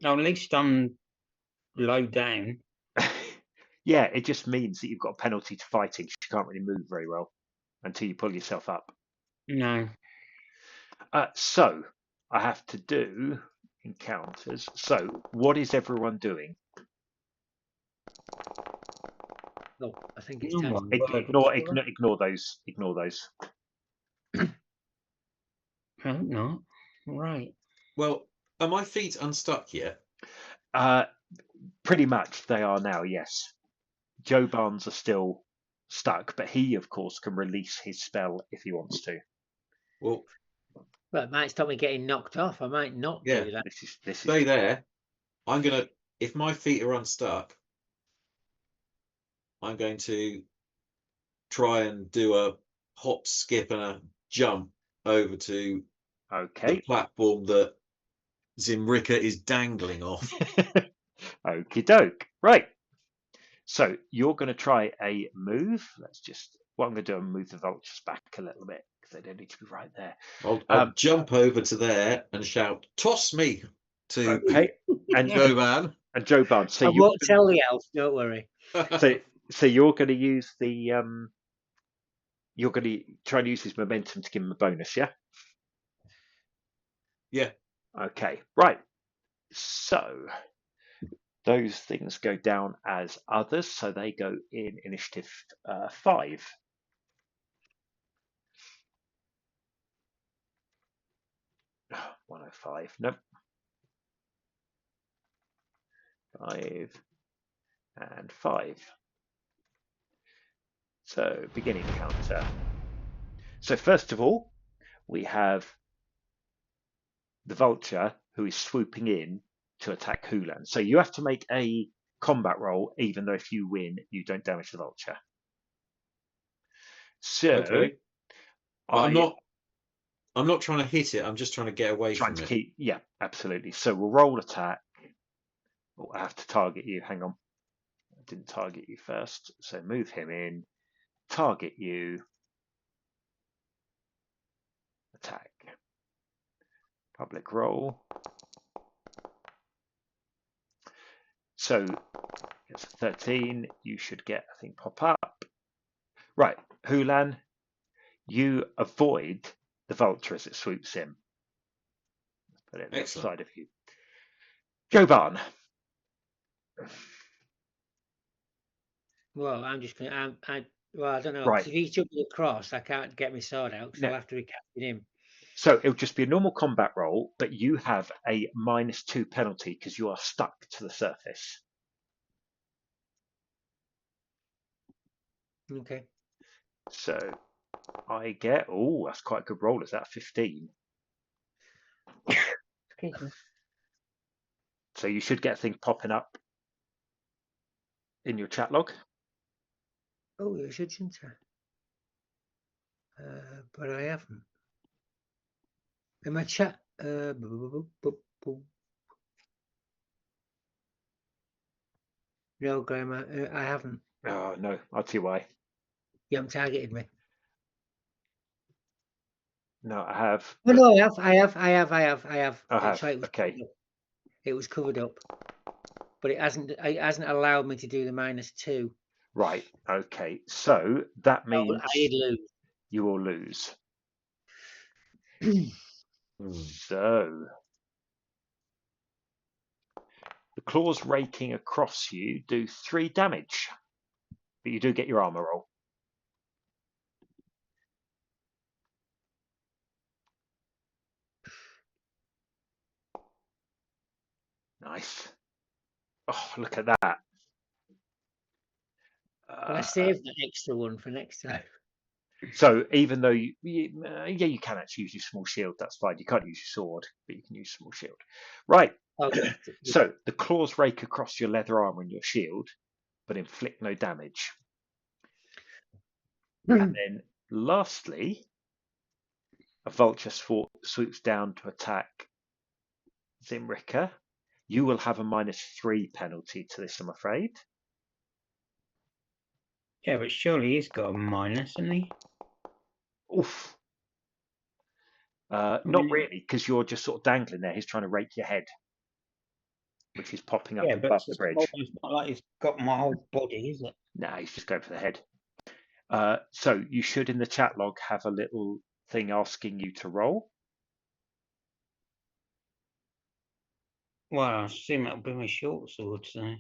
Oh, at least I'm low down. Yeah, it just means that you've got a penalty to fighting. You can't really move very well until you pull yourself up. No. So I have to do encounters. So what is everyone doing? No, I think it's Oh time. my word. Ignore those. Ignore those. I hope not. Right. Well, are my feet unstuck yet? Pretty much they are now, yes. Joe Barnes are still stuck, but he, of course, can release his spell if he wants to. Well, it might stop me getting knocked off. I might not do that. This stay there. I'm going to, if my feet are unstuck, I'm going to try and do a hop, skip, and a jump over to the platform that Zimrica is dangling off. Okie doke. Right. So you're going to try a move. What I'm going to do, I'll move the vultures back a little bit because they don't need to be right there. I'll jump over to there and shout, "Toss me!" to and Joe Barn. And Joe Barn. So I won't tell the elf. Don't worry. So you're going to use the you're going to try and use his momentum to give him a bonus, yeah? Yeah. Okay. Right. So those things go down as others, so they go in initiative 5. Oh, 105. Nope. 5 and 5. So beginning counter. So first of all, we have the vulture who is swooping in to attack Hulan. So you have to make a combat roll, even though if you win, you don't damage the vulture. So okay. I'm not trying to hit it. I'm just trying to get away from it. Yeah, absolutely. So we'll roll attack. Oh, I have to target you. Hang on. I didn't target you first. So move him in. Target you. Attack. Public roll. So it's 13. You should get, I think, pop up. Right, Hulan, you avoid the vulture as it swoops in. Put it on the other Excellent. side of you. Joban. Well, I'm just gonna. Well, I don't know. 'Cause Right. if he's jumping across, I can't get my sword out because No. I'll have to be casting him. So it'll just be a normal combat roll, but you have a -2 penalty because you are stuck to the surface. Okay. So I get, oh, that's quite a good roll. Is that 15? Excuse me. So you should get things popping up in your chat log. Oh, you should, shouldn't I? But I haven't. In my chat. No, Graham, I haven't. Oh, no, I'll tell you why. You haven't targeted me. No, I have. Oh, but- no, I have. I have, Sorry, it was okay. covered up. It was covered up, but it hasn't allowed me to do the -2. Right, okay. So that means I'd lose. you will lose. Hmm. So the claws raking across you do 3 damage, but you do get your armor roll. Nice. Oh, look at that. Can I save that extra one for next time? So even though yeah, you can actually use your small shield. That's fine. You can't use your sword, but you can use small shield. Right. Oh, So the claws rake across your leather armor and your shield, but inflict no damage. And then lastly, a vulture swoops down to attack Zimrika. You will have a -3 penalty to this, I'm afraid. Yeah, but surely he's got a minus, hasn't he? Oof. Not mean, really, because you're just sort of dangling there. He's trying to rake your head, which is popping up Yeah, but above the bridge. it's not like he's got my whole body, is it? Nah, he's just going for the head. So you should in the chat log have a little thing asking you to roll. Well, I assume that'll be my short sword, so.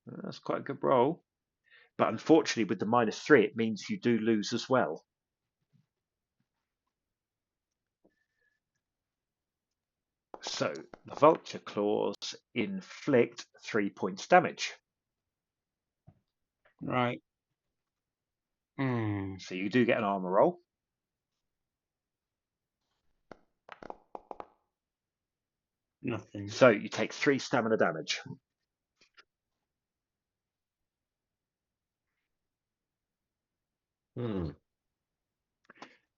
That's quite a good roll. But unfortunately, with the -3, it means you do lose as well. So the vulture claws inflict 3 points damage. Right. Hmm. So you do get an armor roll. Nothing. So you take 3 stamina damage. Hmm.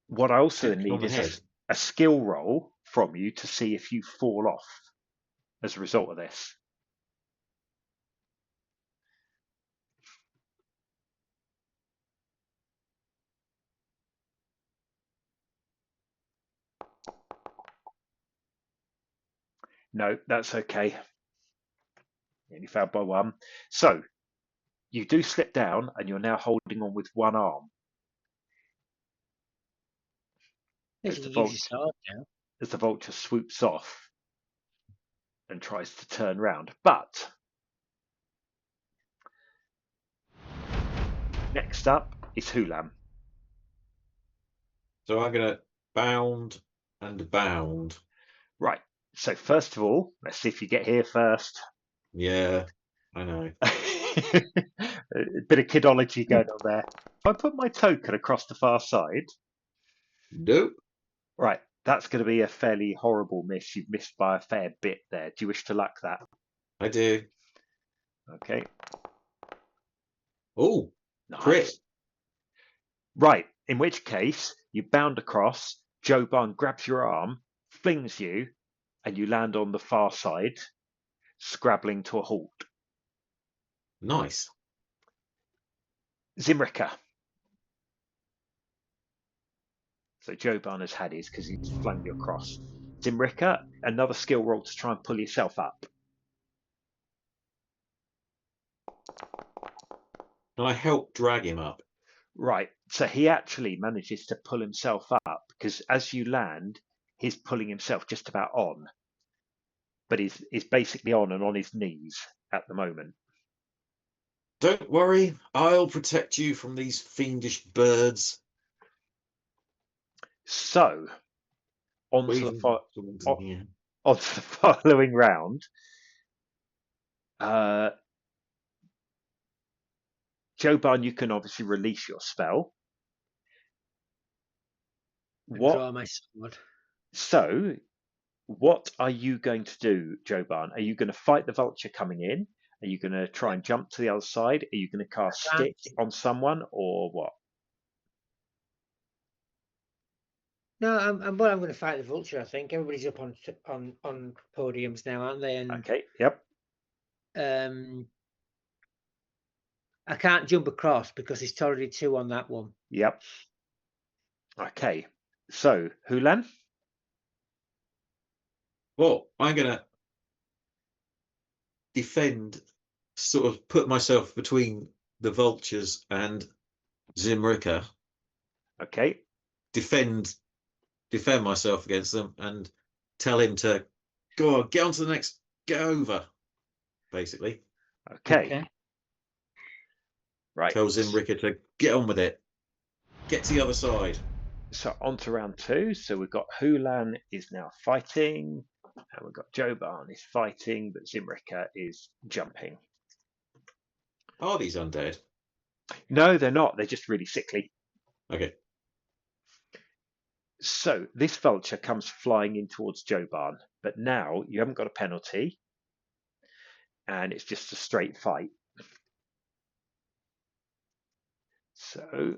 What I also Hit me on need the head. is a skill roll from you to see if you fall off as a result of this. No, that's okay. You only failed by 1. So you do slip down and you're now holding on with one arm. Yes, As you the, can use vulture, your sword now. as the vulture swoops off and tries to turn round. But next up is Hulam. So I'm gonna bound and bound. Right. So first of all, let's see if you get here first. Yeah, I know. A bit of kidology going on there. If I put my token across the far side, Nope. right, that's going to be a fairly horrible miss. You've missed by a fair bit there. Do you wish to luck that? I do. Okay. Oh, Nice. crit. Right, in which case you bound across, Joban grabs your arm, flings you, and you land on the far side, scrabbling to a halt. Nice. Zimrika. So Joban has had his because he's flung you across. Zimrika, another skill roll to try and pull yourself up. And I help drag him up. Right. So he actually manages to pull himself up because as you land, he's pulling himself just about on, but he's basically on and on his knees at the moment. Don't worry, I'll protect you from these fiendish birds. So on to Waving swords in here. the following round. Joe Barn, you can obviously release your spell. Draw my sword. So what are you going to do, Joe Barn? Are you going to fight the vulture coming in? Are you going to try and jump to the other side? Are you going to cast stick on someone or what? No, I'm going to fight the vulture. I think everybody's up on podiums now, aren't they? And Okay. Yep. I can't jump across because it's already 2 on that one. Yep. Okay. So Hulan. Well, I'm going to defend, sort of put myself between the vultures and Zimrika. Okay. Defend myself against them and tell him to go on, get on to the next, get over, basically. Okay. Right. Tell Zimrika to get on with it. Get to the other side. So on to round 2. So we've got Hulan is now fighting, and we've got Joe Barn is fighting, but Zimrika is jumping. Are these undead? No, they're not. They're just really sickly. Okay. So this vulture comes flying in towards Joe Barn, but now you haven't got a penalty, and it's just a straight fight. So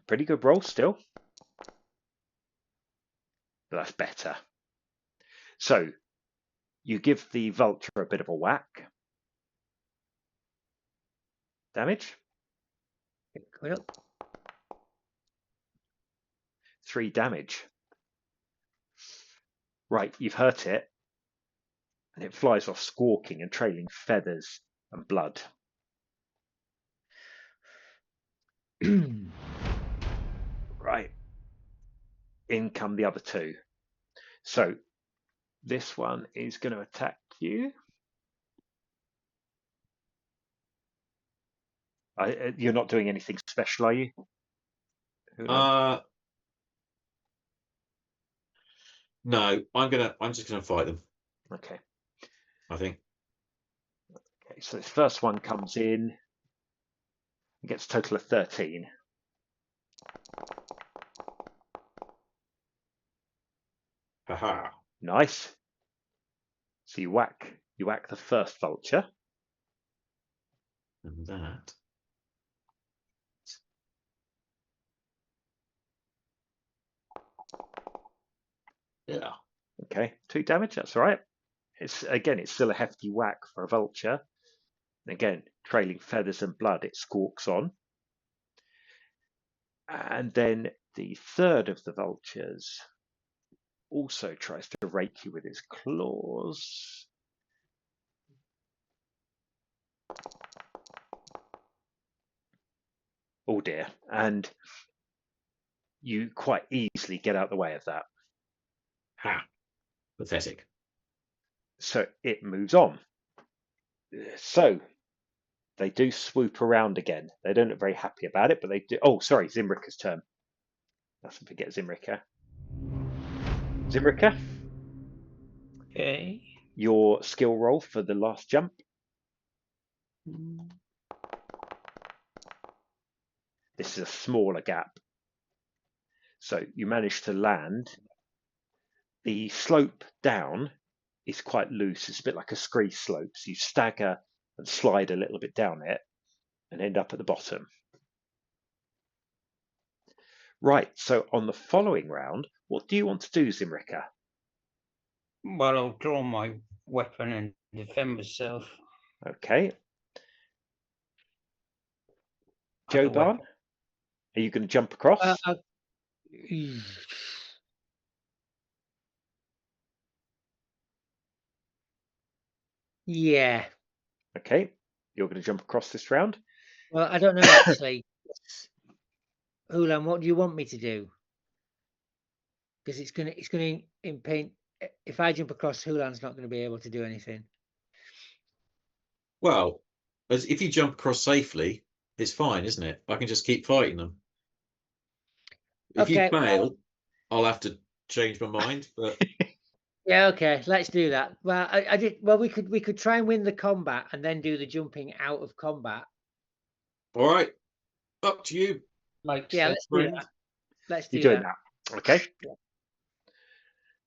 pretty good roll still. But that's better. So you give the vulture a bit of a whack. Damage? Coming up. 3 damage. Right, you've hurt it. And it flies off squawking and trailing feathers and blood. Right. In come the other 2. So this one is going to attack you. You're not doing anything special, are you? No, I'm just gonna fight them. Okay. I think. Okay, so this first one comes in. It gets a total of 13. Haha. Nice. So you whack the first vulture. And that. Yeah. Okay, 2 damage, that's all right. It's still a hefty whack for a vulture. And again, trailing feathers and blood, it squawks on. And then the third of the vultures also tries to rake you with its claws. Oh dear. And you quite easily get out the way of that. Ha. Pathetic. So it moves on. So they do swoop around again. They don't look very happy about it, but they do. Oh, sorry, Zimrika's turn. Mustn't forget Zimrika. Zimrika? Okay. Your skill roll for the last jump. This is a smaller gap. So you manage to land. The slope down is quite loose. It's a bit like a scree slope. So you stagger and slide a little bit down it and end up at the bottom. Right, so on the following round, what do you want to do, Zimrika? Well, I'll draw my weapon and defend myself. Okay. Joe Barn, are you going to jump across? Yeah. Okay, you're going to jump across this round. Well, I don't know actually. Hulan, what do you want me to do? Because it's gonna impede. If I jump across, Hulan's not going to be able to do anything. Well, as if you jump across safely, it's fine, isn't it? I can just keep fighting them. If you Okay. fail, I'll have to change my mind. But Yeah. Okay. Let's do that. Well, I did. Well, we could try and win the combat and then do the jumping out of combat. all right, up to you. Makes Yeah. sense. Let's do friend. that. Let's do You're doing that. that. Okay.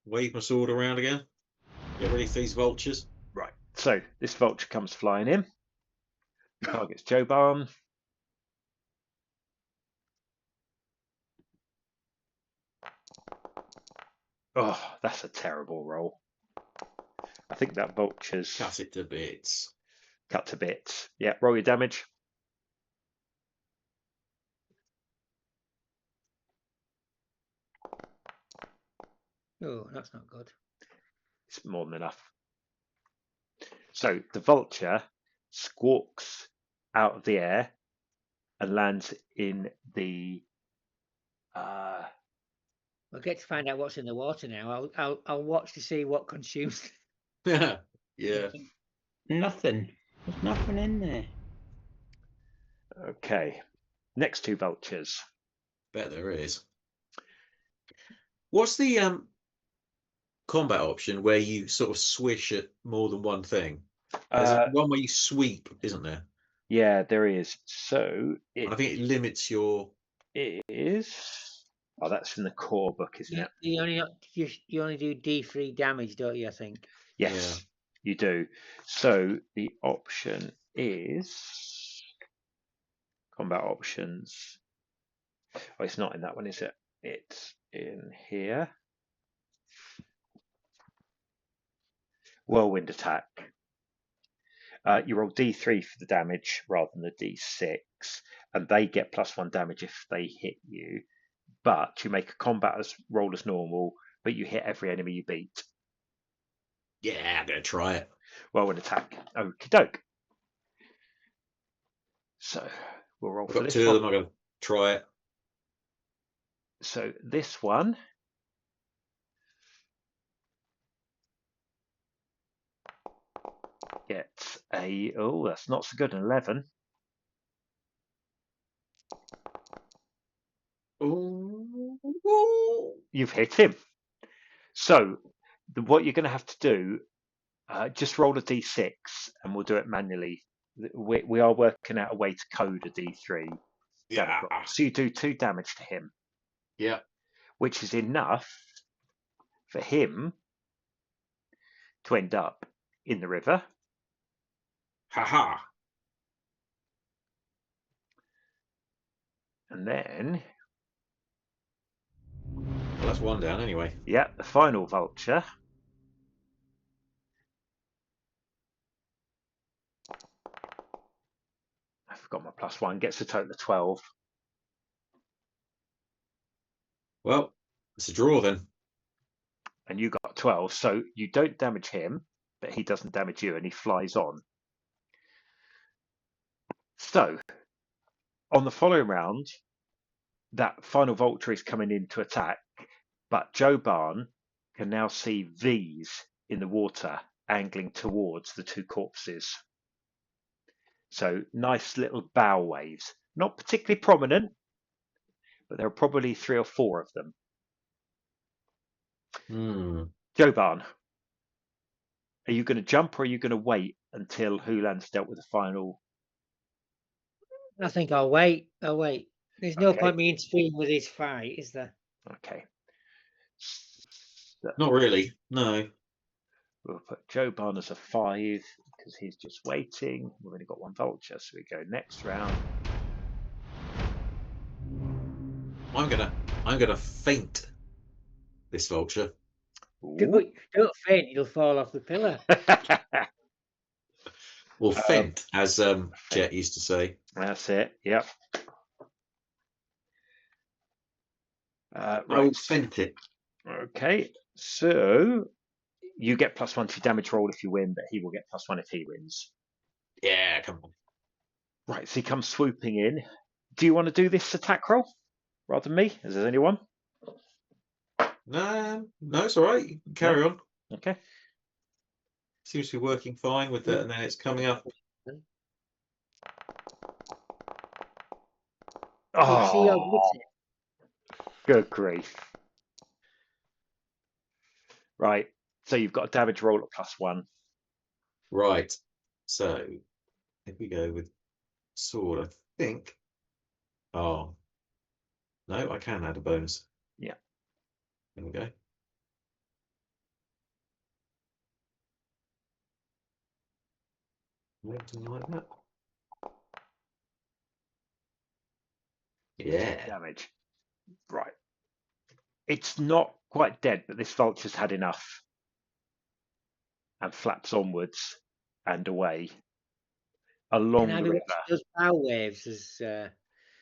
Wave my sword around again. Get ready for these vultures. Right. So this vulture comes flying in. Targets Joe Barn. Oh, that's a terrible roll. I think that vulture's Cut it to bits. cut to bits. Yeah, roll your damage. Oh, that's not good. It's more than enough. So the vulture squawks out of the air and lands in the We'll get to find out what's in the water now. I'll watch to see what consumes. Yeah. Nothing. There's nothing in there. okay. Next two vultures. Bet there is. What's the combat option where you sort of swish at more than one thing? There's one where you sweep, isn't there? Yeah, there is. So And I think it limits your. it is. Oh, that's from the core book, isn't it? You only do D3 damage, don't you? I think. Yes, you do. So the option is combat options. Oh, it's not in that one, is it? It's in here. Whirlwind attack. You roll D3 for the damage rather than the D6, and they get +1 damage if they hit you. But you make a combat roll as normal, but you hit every enemy you beat. Yeah, I'm gonna try it. Whirlwind attack. Okie doke. So we'll roll I've for got this two one. of them. I'm gonna try it. So this one gets a, oh, that's not so good, an 11. Ooh. You've hit him. So what you're going to have to do, just roll a d6 and we'll do it manually. We are working out a way to code a d3. Yeah. So you do 2 damage to him, Yeah. which is enough for him to end up in the river. Haha. And then, Well, that's one down anyway. yeah, the final vulture. I forgot my +1, gets a total of 12. Well, it's a draw then. And you got 12, so you don't damage him, but he doesn't damage you, and he flies on. So, on the following round, that final vulture is coming in to attack, but Joe Barn can now see V's in the water angling towards the 2 corpses. So, nice little bow waves. Not particularly prominent, but there are probably 3 or 4 of them. Joe Barn, are you going to jump or are you going to wait until Hulan's dealt with the final? I think I'll wait. There's no point me interfering with his fight, is there? Okay. Not really. No. We'll put Joe Barn as a 5 because he's just waiting. We've only got 1 vulture, so we go next round. I'm gonna feint this vulture. Don't faint, you'll fall off the pillar. Or feint, as Jet used to say. That's it. Yep. I will feint it. Okay. So you get +1 to damage roll if you win, but he will get +1 if he wins. Yeah, come on. Right, so he comes swooping in. Do you want to do this attack roll rather than me? Is there anyone? No, it's all right. You can carry on. Okay. Seems to be working fine with that, and then it's coming up. You see your Oh, good grief. Right, so you've got a damage roll at +1. Right. So if we go with sword, I think. Oh no, I can add a bonus. Yeah. There we go. Something like that. Yeah. Damage. Right. It's not quite dead, but this vulture's had enough and flaps onwards and away along Can I the be river. watching those power waves as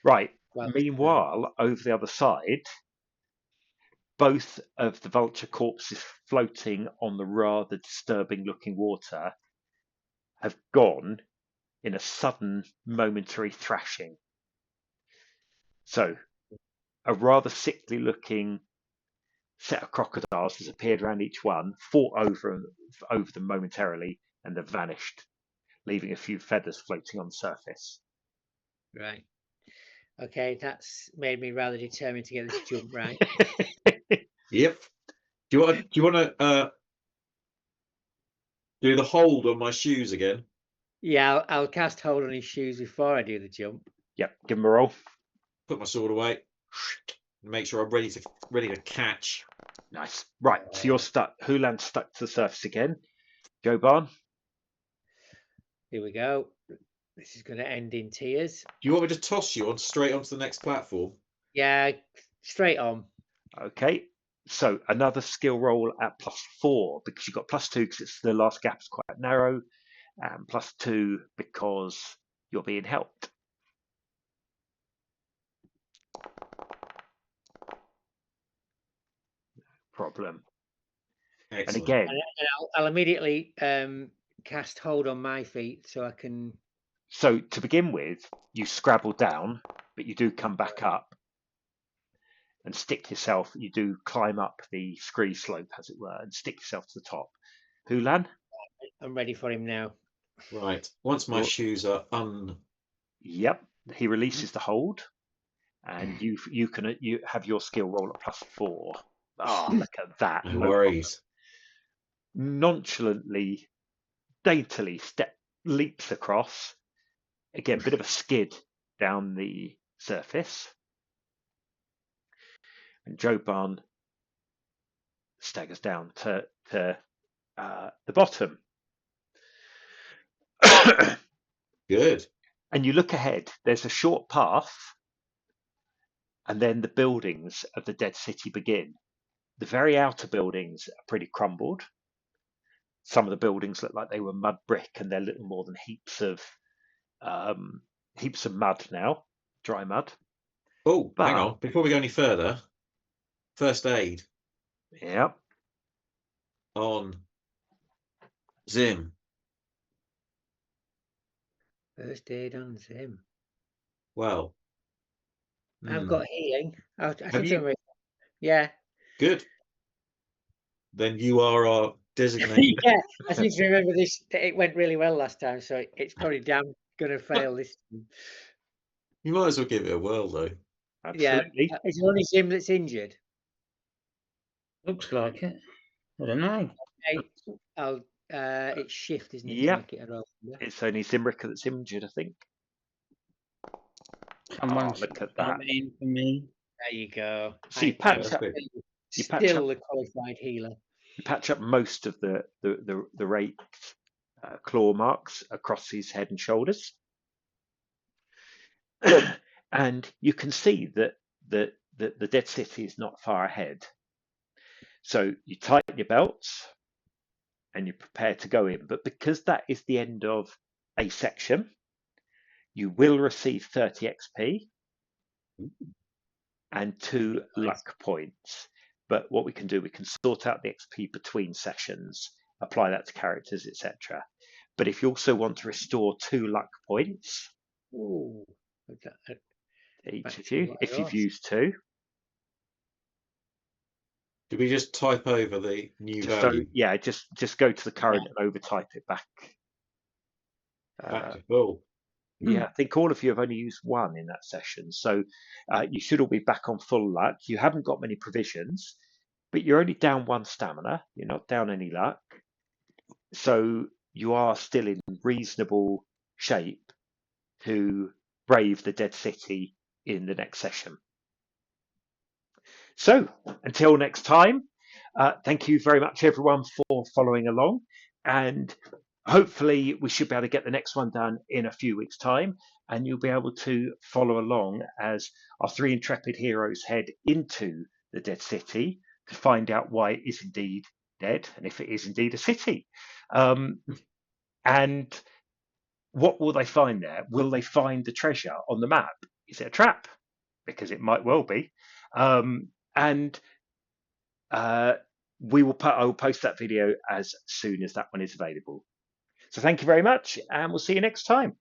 Right. well? Meanwhile, over the other side, both of the vulture corpses floating on the rather disturbing looking water have gone in a sudden momentary thrashing. So a rather sickly looking set of crocodiles has appeared around each one, fought over them momentarily, and they've vanished, leaving a few feathers floating on the surface. Right. Okay, that's made me rather determined to get this jump right. Yep. Do you want to do the hold on my shoes again? Yeah, I'll cast hold on his shoes before I do the jump. Yep, give him a roll. Put my sword away. Make sure I'm ready to catch. Nice. Right, so you're stuck. Hulan's stuck to the surface again. Joe Barn. Here we go. This is going to end in tears. Do you want me to toss you on straight onto the next platform? Yeah, straight on. Okay, so another skill roll at +4 because you've got +2 because it's the last gap is quite narrow, and +2 because you're being helped. Problem. Excellent. And again, And I'll immediately cast hold on my feet so I can. so to begin with, you scrabble down, but you do come back up and stick yourself. You do climb up the scree slope, as it were, and stick yourself to the top. Hulan? I'm ready for him now. Right. Once my shoes are Yep. He releases the hold, and you have your skill roll at +4. Oh, look at that! no worries. Nonchalantly, daintily leaps across. Again, bit of a skid down the surface, and Joe Barn staggers down to the bottom. Good. And you look ahead. There's a short path, and then the buildings of the dead city begin. The very outer buildings are pretty crumbled. Some of the buildings look like they were mud brick, and they're little more than heaps of mud now, dry mud. Oh, hang on. Before we go any further, first aid. Yep. On Zim. First aid on Zim. Well, I've got healing. Have you? Yeah. Good. Then you are our designated. Yeah, I seem to remember this. It went really well last time, so it's probably damn gonna fail this time. You might as well give it a whirl, though. Absolutely. Yeah. Is it only Zim that's injured? Looks like it. I don't know. Okay, it's shift, isn't it? Yeah. To make it a roll. It's only Zimrica that's injured, I think. Someone's look at that. coming in for me. There you go. So you patch up. Still the qualified healer. You patch up most of the raked claw marks across his head and shoulders, and you can see that the dead city is not far ahead. So you tighten your belts and you prepare to go in. But because that is the end of a section, you will receive 30 XP and 2 luck points. But what we can do, we can sort out the XP between sessions, apply that to characters, etc. But if you also want to restore 2 luck points, Ooh, each Back of to you, what if I you've lost. used 2, Do we just type over the new just value yeah, just go to the current and overtype it back. back to full? Yeah, I think all of you have only used 1 in that session, so you should all be back on full luck. You haven't got many provisions, but you're only down 1 stamina. You're not down any luck, so you are still in reasonable shape to brave the Dead City in the next session. So until next time, thank you very much everyone for following along, and hopefully we should be able to get the next one done in a few weeks' time, and you'll be able to follow along as our 3 intrepid heroes head into the Dead City to find out why it is indeed dead and if it is indeed a city. And what will they find there? Will they find the treasure on the map? Is it a trap? Because it might well be. And I will post that video as soon as that one is available. So thank you very much, and we'll see you next time.